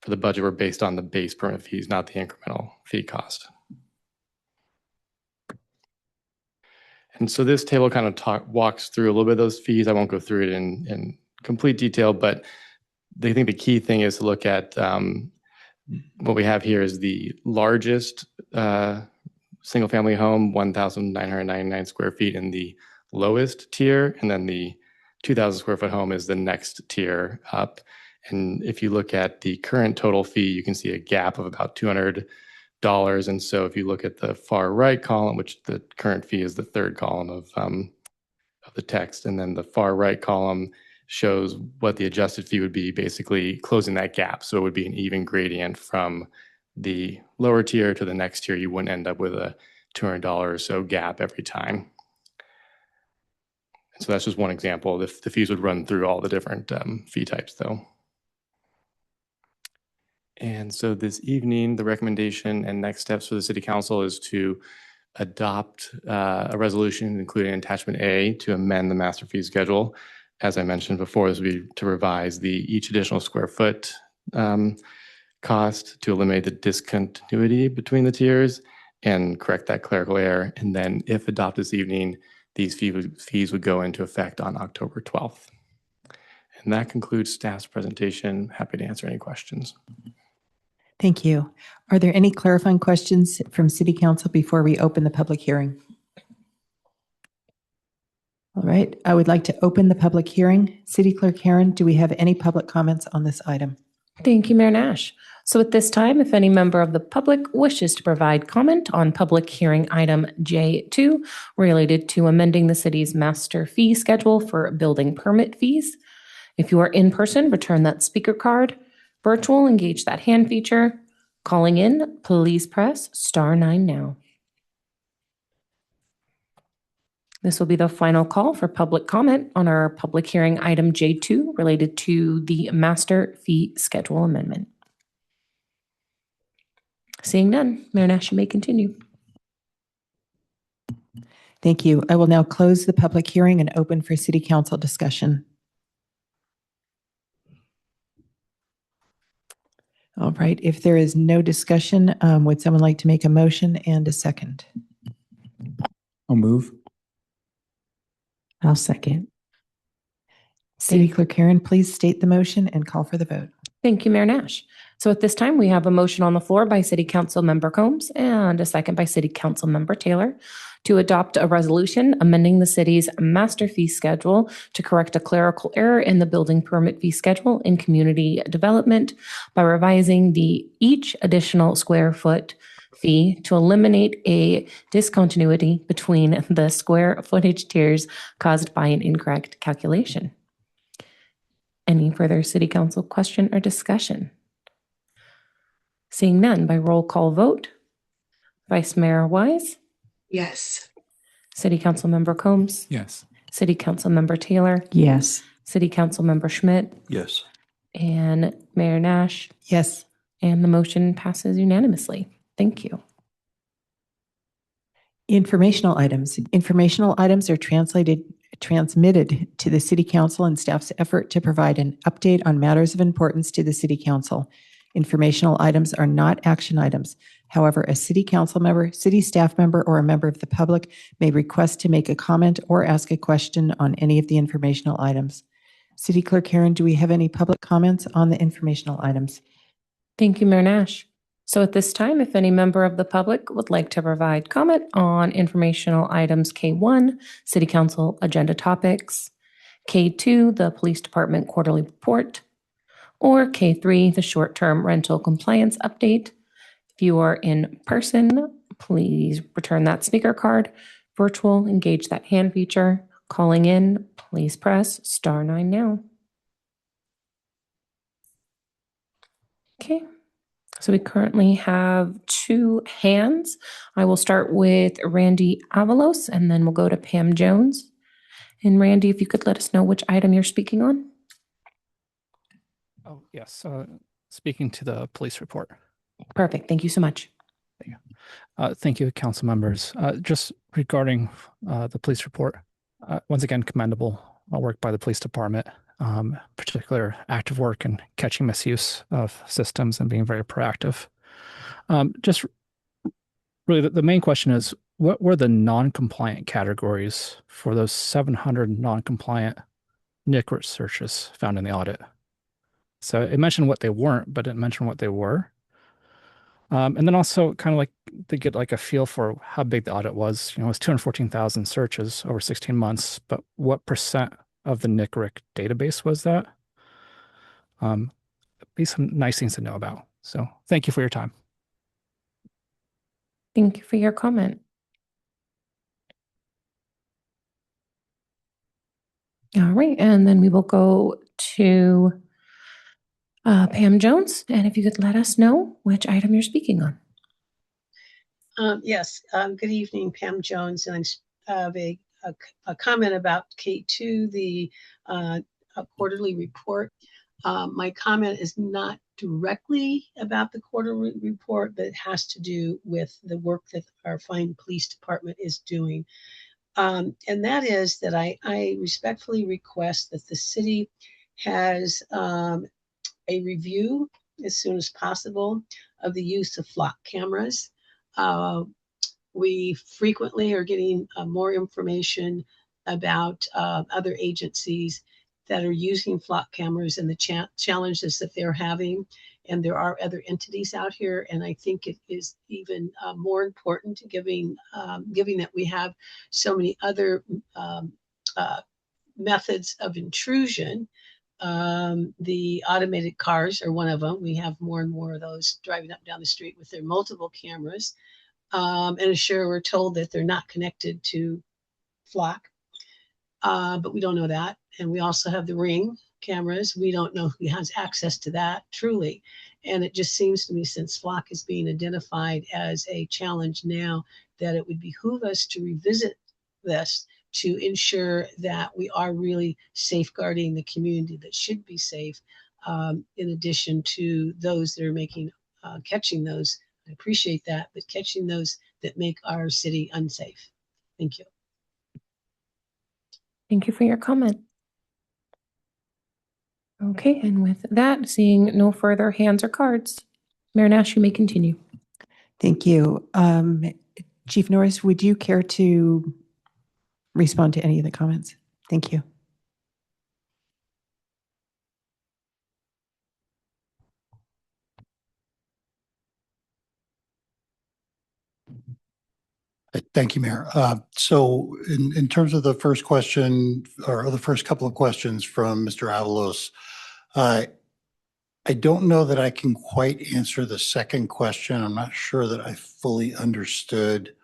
the budget were based on the base permit fees, not the incremental fee cost. And so this table kind of walks through a little bit of those fees. I won't go through it in complete detail, but I think the key thing is to look at what we have here is the largest single family home, 1,999 square feet in the lowest tier, and then the 2,000 square foot home is the next tier up. And if you look at the current total fee, you can see a gap of about $200. And so if you look at the far right column, which the current fee is the third column of the text, and then the far right column shows what the adjusted fee would be, basically closing that gap. So it would be an even gradient from the lower tier to the next tier. You wouldn't end up with a $200 or so gap every time. And so that's just one example. The fees would run through all the different fee types though. And so this evening, the recommendation and next steps for the City Council is to adopt a resolution, including attachment A, to amend the master fee schedule. As I mentioned before, this would be to revise each additional square foot cost to eliminate the discontinuity between the tiers and correct that clerical error. And then if adopted this evening, these fees would go into effect on October 12th. And that concludes staff's presentation. Happy to answer any questions. Thank you. Are there any clarifying questions from City Council before we open the public hearing? All right, I would like to open the public hearing. City Clerk Karen, do we have any public comments on this item? Thank you, Mayor Nash. So at this time, if any member of the public wishes to provide comment on public hearing item J2 related to amending the city's master fee schedule for building permit fees, if you are in person, return that speaker card. Virtual, engage that hand feature. Calling in, please press *9 now. This will be the final call for public comment on our public hearing item J2 related to the master fee schedule amendment. Seeing none, Mayor Nash, you may continue. Thank you. I will now close the public hearing and open for City Council discussion. All right. If there is no discussion, would someone like to make a motion and a second? I'll move. I'll second. City Clerk Karen, please state the motion and call for the vote. Thank you, Mayor Nash. So at this time, we have a motion on the floor by City Councilmember Combs and a second by City Councilmember Taylor to adopt a resolution amending the city's master fee schedule to correct a clerical error in the building permit fee schedule in community development by revising each additional square foot fee to eliminate a discontinuity between the square footage tiers caused by an incorrect calculation. Any further City Council question or discussion? Seeing none, by roll call vote, Vice Mayor Wise? Yes. City Council Member Combs? Yes. City Council Member Taylor? Yes. City Council Member Schmidt? Yes. And Mayor Nash? Yes. And the motion passes unanimously. Thank you. Informational items. Informational items are transmitted to the City Council and staff's effort to provide an update on matters of importance to the City Council. Informational items are not action items. However, a City Council member, city staff member, or a member of the public may request to make a comment or ask a question on any of the informational items. City Clerk Karen, do we have any public comments on the informational items? Thank you, Mayor Nash. So at this time, if any member of the public would like to provide comment on informational items K1, City Council agenda topics, K2, the Police Department quarterly report, or K3, the short-term rental compliance update. If you are in person, please return that speaker card. Virtual, engage that hand feature. Calling in, please press *9 now. Okay. So we currently have 2 hands. I will start with Randy Avalos, and then we'll go to Pam Jones. And Randy, if you could let us know which item you're speaking on. Oh, yes. Speaking to the police report. Perfect. Thank you so much. Thank you, council members. Just regarding the police report, once again, commendable work by the police department. Particular active work in catching misuse of systems and being very proactive. Just really the main question is, what were the non-compliant categories for those 700 non-compliant NICRT searches found in the audit? So it mentioned what they weren't, but it didn't mention what they were. And then also kind of like to get like a feel for how big the audit was. You know, it was 214,000 searches over 16 months, but what percent of the NICRT database was that? Be some nice things to know about. So thank you for your time. Thank you for your comment. All right, and then we will go to Pam Jones, and if you could let us know which item you're speaking on. Yes, good evening, Pam Jones, and I have a comment about K2, the quarterly report. My comment is not directly about the quarterly report, but it has to do with the work that our fine police department is doing. And that is that I respectfully request that the city has a review as soon as possible of the use of flock cameras. We frequently are getting more information about other agencies that are using flock cameras and the challenges that they're having. And there are other entities out here. And I think it is even more important to given that we have so many other methods of intrusion. The automated cars are one of them. We have more and more of those driving up and down the street with their multiple cameras. And sure, we're told that they're not connected to flock, but we don't know that. And we also have the Ring cameras. We don't know who has access to that truly. And it just seems to me, since flock is being identified as a challenge now, that it would behoove us to revisit this to ensure that we are really safeguarding the community that should be safe, in addition to those that are catching those. I appreciate that, but catching those that make our city unsafe. Thank you. Thank you for your comment. Okay, and with that, seeing no further hands or cards, Mayor Nash, you may continue. Thank you. Chief Norris, would you care to respond to any of the comments? Thank you. Thank you, Mayor. So in terms of the first question, or the first couple of questions from Mr. Avalos, I don't know that I can quite answer the second question. I'm not sure that I fully understood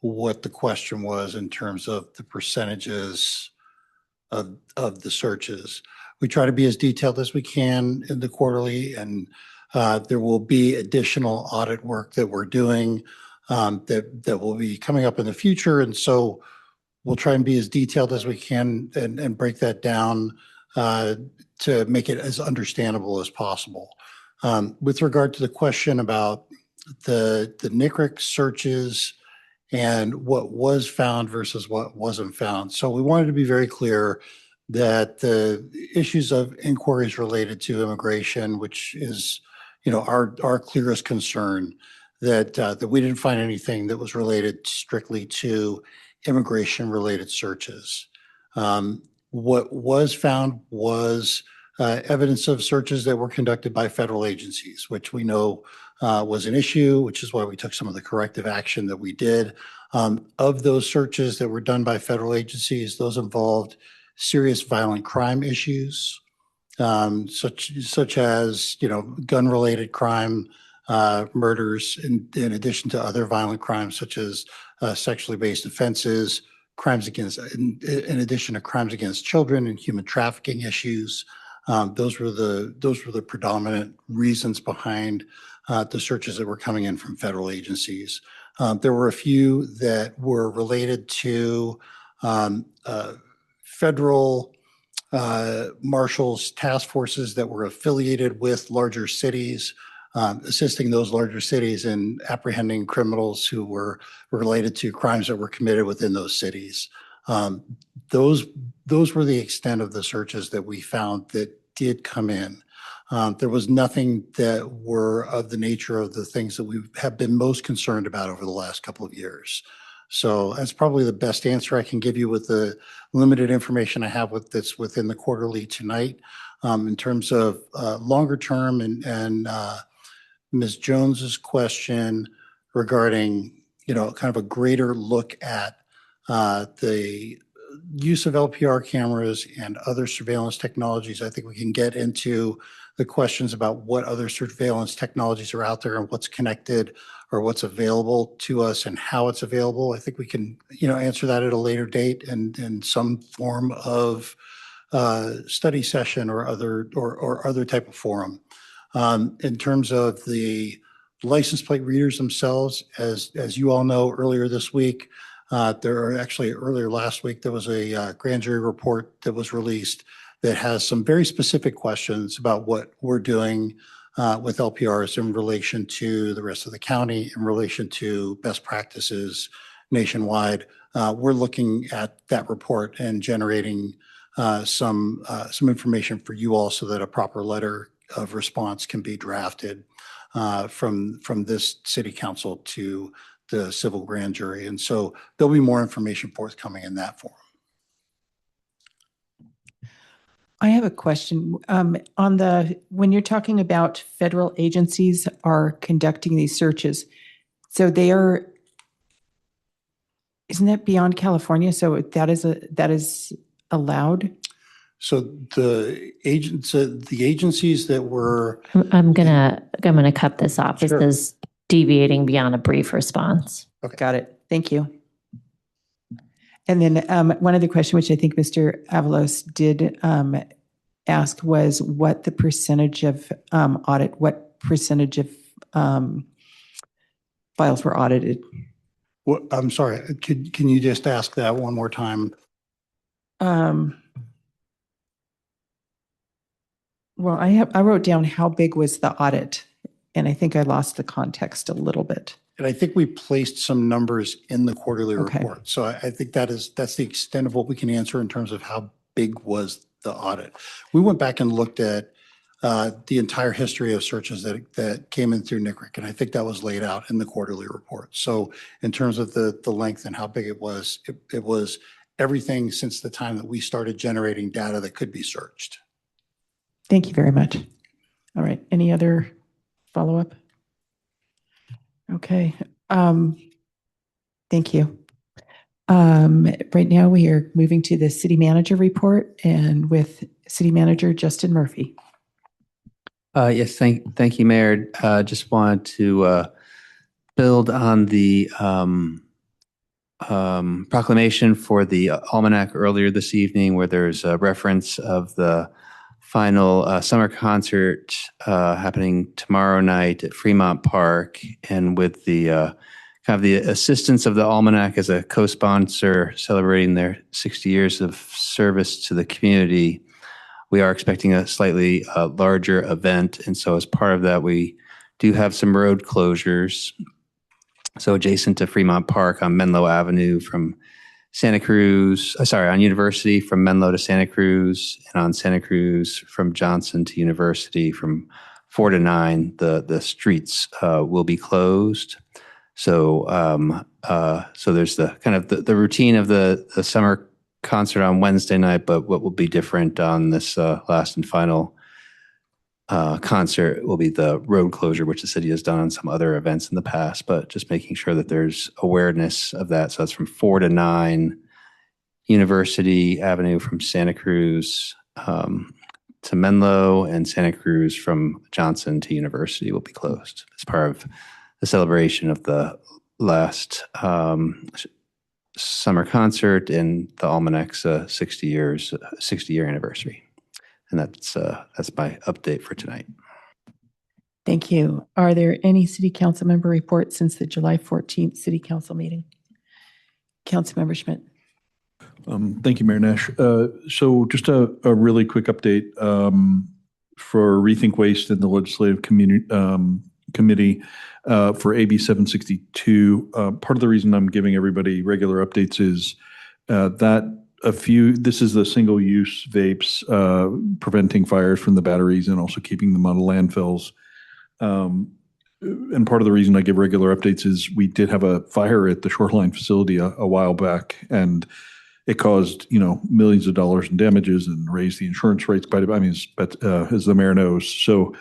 what the question was in terms of the percentages of the searches. We try to be as detailed as we can in the quarterly, and there will be additional audit work that we're doing that will be coming up in the future. And so we'll try and be as detailed as we can and break that down to make it as understandable as possible. With regard to the question about the NCRIC searches and what was found versus what wasn't found. So we wanted to be very clear that the issues of inquiries related to immigration, which is, our clearest concern, that we didn't find anything that was related strictly to immigration-related searches. What was found was evidence of searches that were conducted by federal agencies, which we know was an issue, which is why we took some of the corrective action that we did. Of those searches that were done by federal agencies, those involved serious violent crime issues, such as, gun-related crime, murders, in addition to other violent crimes such as sexually based offenses, crimes against, in addition to crimes against children and human trafficking issues. Those were the predominant reasons behind the searches that were coming in from federal agencies. There were a few that were related to federal marshals task forces that were affiliated with larger cities, assisting those larger cities in apprehending criminals who were related to crimes that were committed within those cities. Those were the extent of the searches that we found that did come in. There was nothing that were of the nature of the things that we have been most concerned about over the last couple of years. So that's probably the best answer I can give you with the limited information I have that's within the quarterly tonight. In terms of longer term and Ms. Jones's question regarding, kind of a greater look at the use of LPR cameras and other surveillance technologies, I think we can get into the questions about what other surveillance technologies are out there and what's connected or what's available to us and how it's available. I think we can, answer that at a later date and in some form of study session or other type of forum. In terms of the license plate readers themselves, as you all know, earlier this week, earlier last week, there was a grand jury report that was released that has some very specific questions about what we're doing with LPRs in relation to the rest of the county, in relation to best practices nationwide. We're looking at that report and generating some information for you all so that a proper letter of response can be drafted from this city council to the civil grand jury. And so there'll be more information forthcoming in that form. I have a question. When you're talking about federal agencies are conducting these searches, so isn't that beyond California? So that is allowed? So the agencies that were... I'm gonna cut this off. Sure. This is deviating beyond a brief response. Okay. Got it. Thank you. And then one other question, which I think Mr. Avalos did ask, was what the percentage of what percentage of files were audited? Well, I'm sorry. Can you just ask that one more time? Well, I wrote down how big was the audit, and I think I lost the context a little bit. And I think we placed some numbers in the quarterly Okay. report. So I think that's the extent of what we can answer in terms of how big was the audit. We went back and looked at the entire history of searches that came in through NCRIC, and I think that was laid out in the quarterly report. So in terms of the length and how big it was everything since the time that we started generating data that could be searched. Thank you very much. All right. Any other follow-up? Okay. Thank you. Right now we are moving to the city manager report and with city manager Justin Murphy. Yes, thank you, Mayor. Just wanted to build on the proclamation for the Almanac earlier this evening, where there's a reference of the final summer concert happening tomorrow night at Fremont Park, and with the kind of the assistance of the Almanac as a co-sponsor celebrating their 60 years of service to the community. We are expecting a slightly larger event, and so as part of that, we do have some road closures. So adjacent to Fremont Park on Menlo Avenue from Santa Cruz, on University from Menlo to Santa Cruz, and on Santa Cruz from Johnson to University from 4 to 9, the streets will be closed. So so there's the kind of the routine of the summer concert on Wednesday night, but what will be different on this last and final concert will be the road closure, which the city has done on some other events in the past, but just making sure that there's awareness of that. So that's from 4 to 9, University Avenue from Santa Cruz to Menlo, and Santa Cruz from Johnson to University will be closed as part of the celebration of the last summer concert and the Almanac's 60-year anniversary. And that's my update for tonight. Thank you. Are there any city council member reports since the July 14th city council meeting? Councilmember Schmidt. Thank you, Mayor Nash. So just a really quick update for Rethink Waste and the Legislative Committee for AB 762. Part of the reason I'm giving everybody regular updates is that this is the single-use vapes preventing fires from the batteries and also keeping them out of landfills. And part of the reason I give regular updates is we did have a fire at the Shoreline facility a while back, and it caused millions of dollars in damages and raised the insurance rates as the mayor knows. So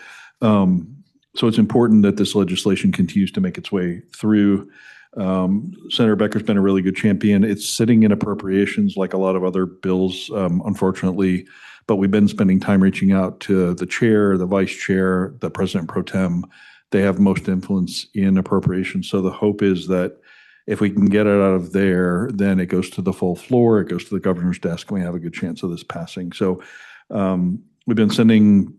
it's important that this legislation continues to make its way through. Senator Becker's been a really good champion. It's sitting in appropriations like a lot of other bills, unfortunately, but we've been spending time reaching out to the chair, the vice chair, the president pro tem. They have most influence in appropriations. So the hope is that if we can get it out of there, then it goes to the full floor, it goes to the governor's desk, and we have a good chance of this passing. So we've been sending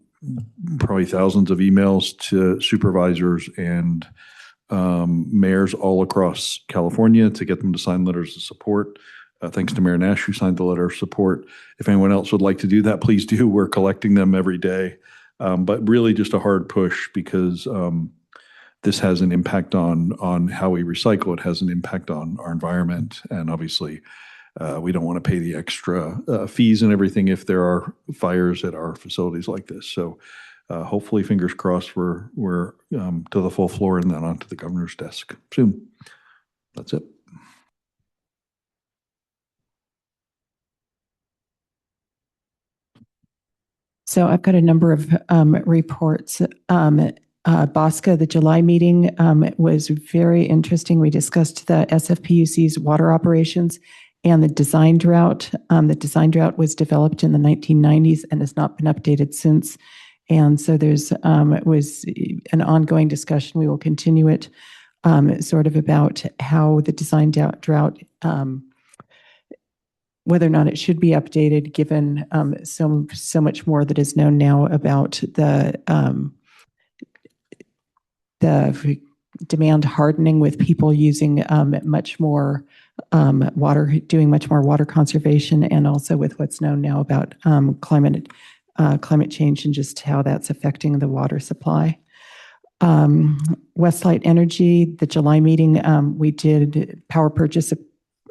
probably thousands of emails to supervisors and mayors all across California to get them to sign letters of support. Thanks to Mayor Nash, who signed the letter of support. If anyone else would like to do that, please do. We're collecting them every day. But really just a hard push because this has an impact on how we recycle. It has an impact on our environment. And obviously, we don't want to pay the extra fees and everything if there are fires at our facilities like this. So hopefully, fingers crossed, we're to the full floor and then onto the governor's desk soon. That's it. So I've got a number of reports. Bosca, the July meeting was very interesting. We discussed the SFPUC's water operations and the design drought. The design drought was developed in the 1990s and has not been updated since. And so there's was an ongoing discussion. We will continue it sort of about how the design drought, whether or not it should be updated, given so much more that is known now about the demand hardening with people using much more water, doing much more water conservation, and also with what's known now about climate change and just how that's affecting the water supply. Westlight Energy, the July meeting, we did power purchase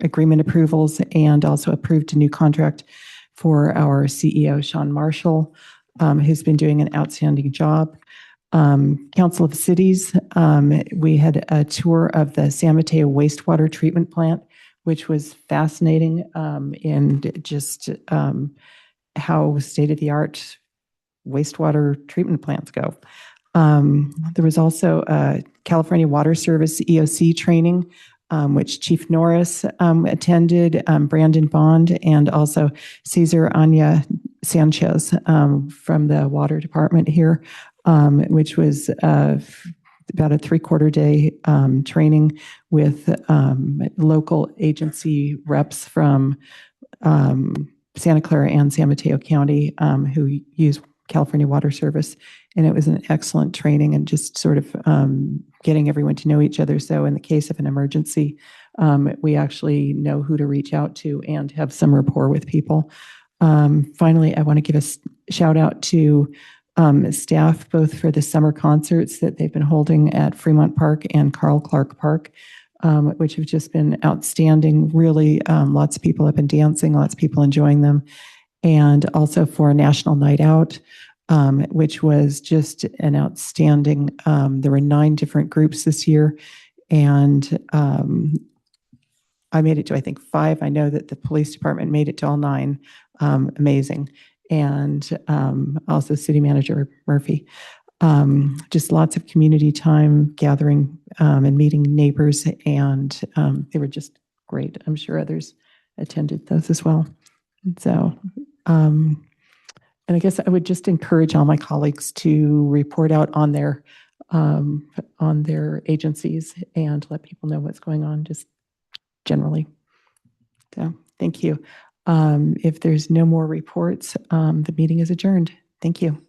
agreement approvals and also approved a new contract for our CEO, Sean Marshall, who's been doing an outstanding job. Council of Cities, we had a tour of the San Mateo wastewater treatment plant, which was fascinating, and just how state-of-the-art wastewater treatment plants go. There was also a California Water Service EOC training, which Chief Norris attended, Brandon Bond, and also Cesar Anya Sanchez from the Water Department here, which was about a 3/4 day training with local agency reps from Santa Clara and San Mateo County who use California Water Service. And it was an excellent training and just sort of getting everyone to know each other. So in the case of an emergency, we actually know who to reach out to and have some rapport with people. Finally, I want to give a shout out to staff, both for the summer concerts that they've been holding at Fremont Park and Carl Clark Park, which have just been outstanding. Really, lots of people have been dancing, lots of people enjoying them. And also for a National Night Out, which was just an outstanding, there were 9 different groups this year. And I made it to, I think, 5. I know that the police department made it to all 9. Amazing. And also City Manager Murphy. Just lots of community time, gathering and meeting neighbors, and they were just great. I'm sure others attended those as well. And so, and I guess I would just encourage all my colleagues to report out on their agencies and let people know what's going on, just generally. So, thank you. If there's no more reports, the meeting is adjourned. Thank you.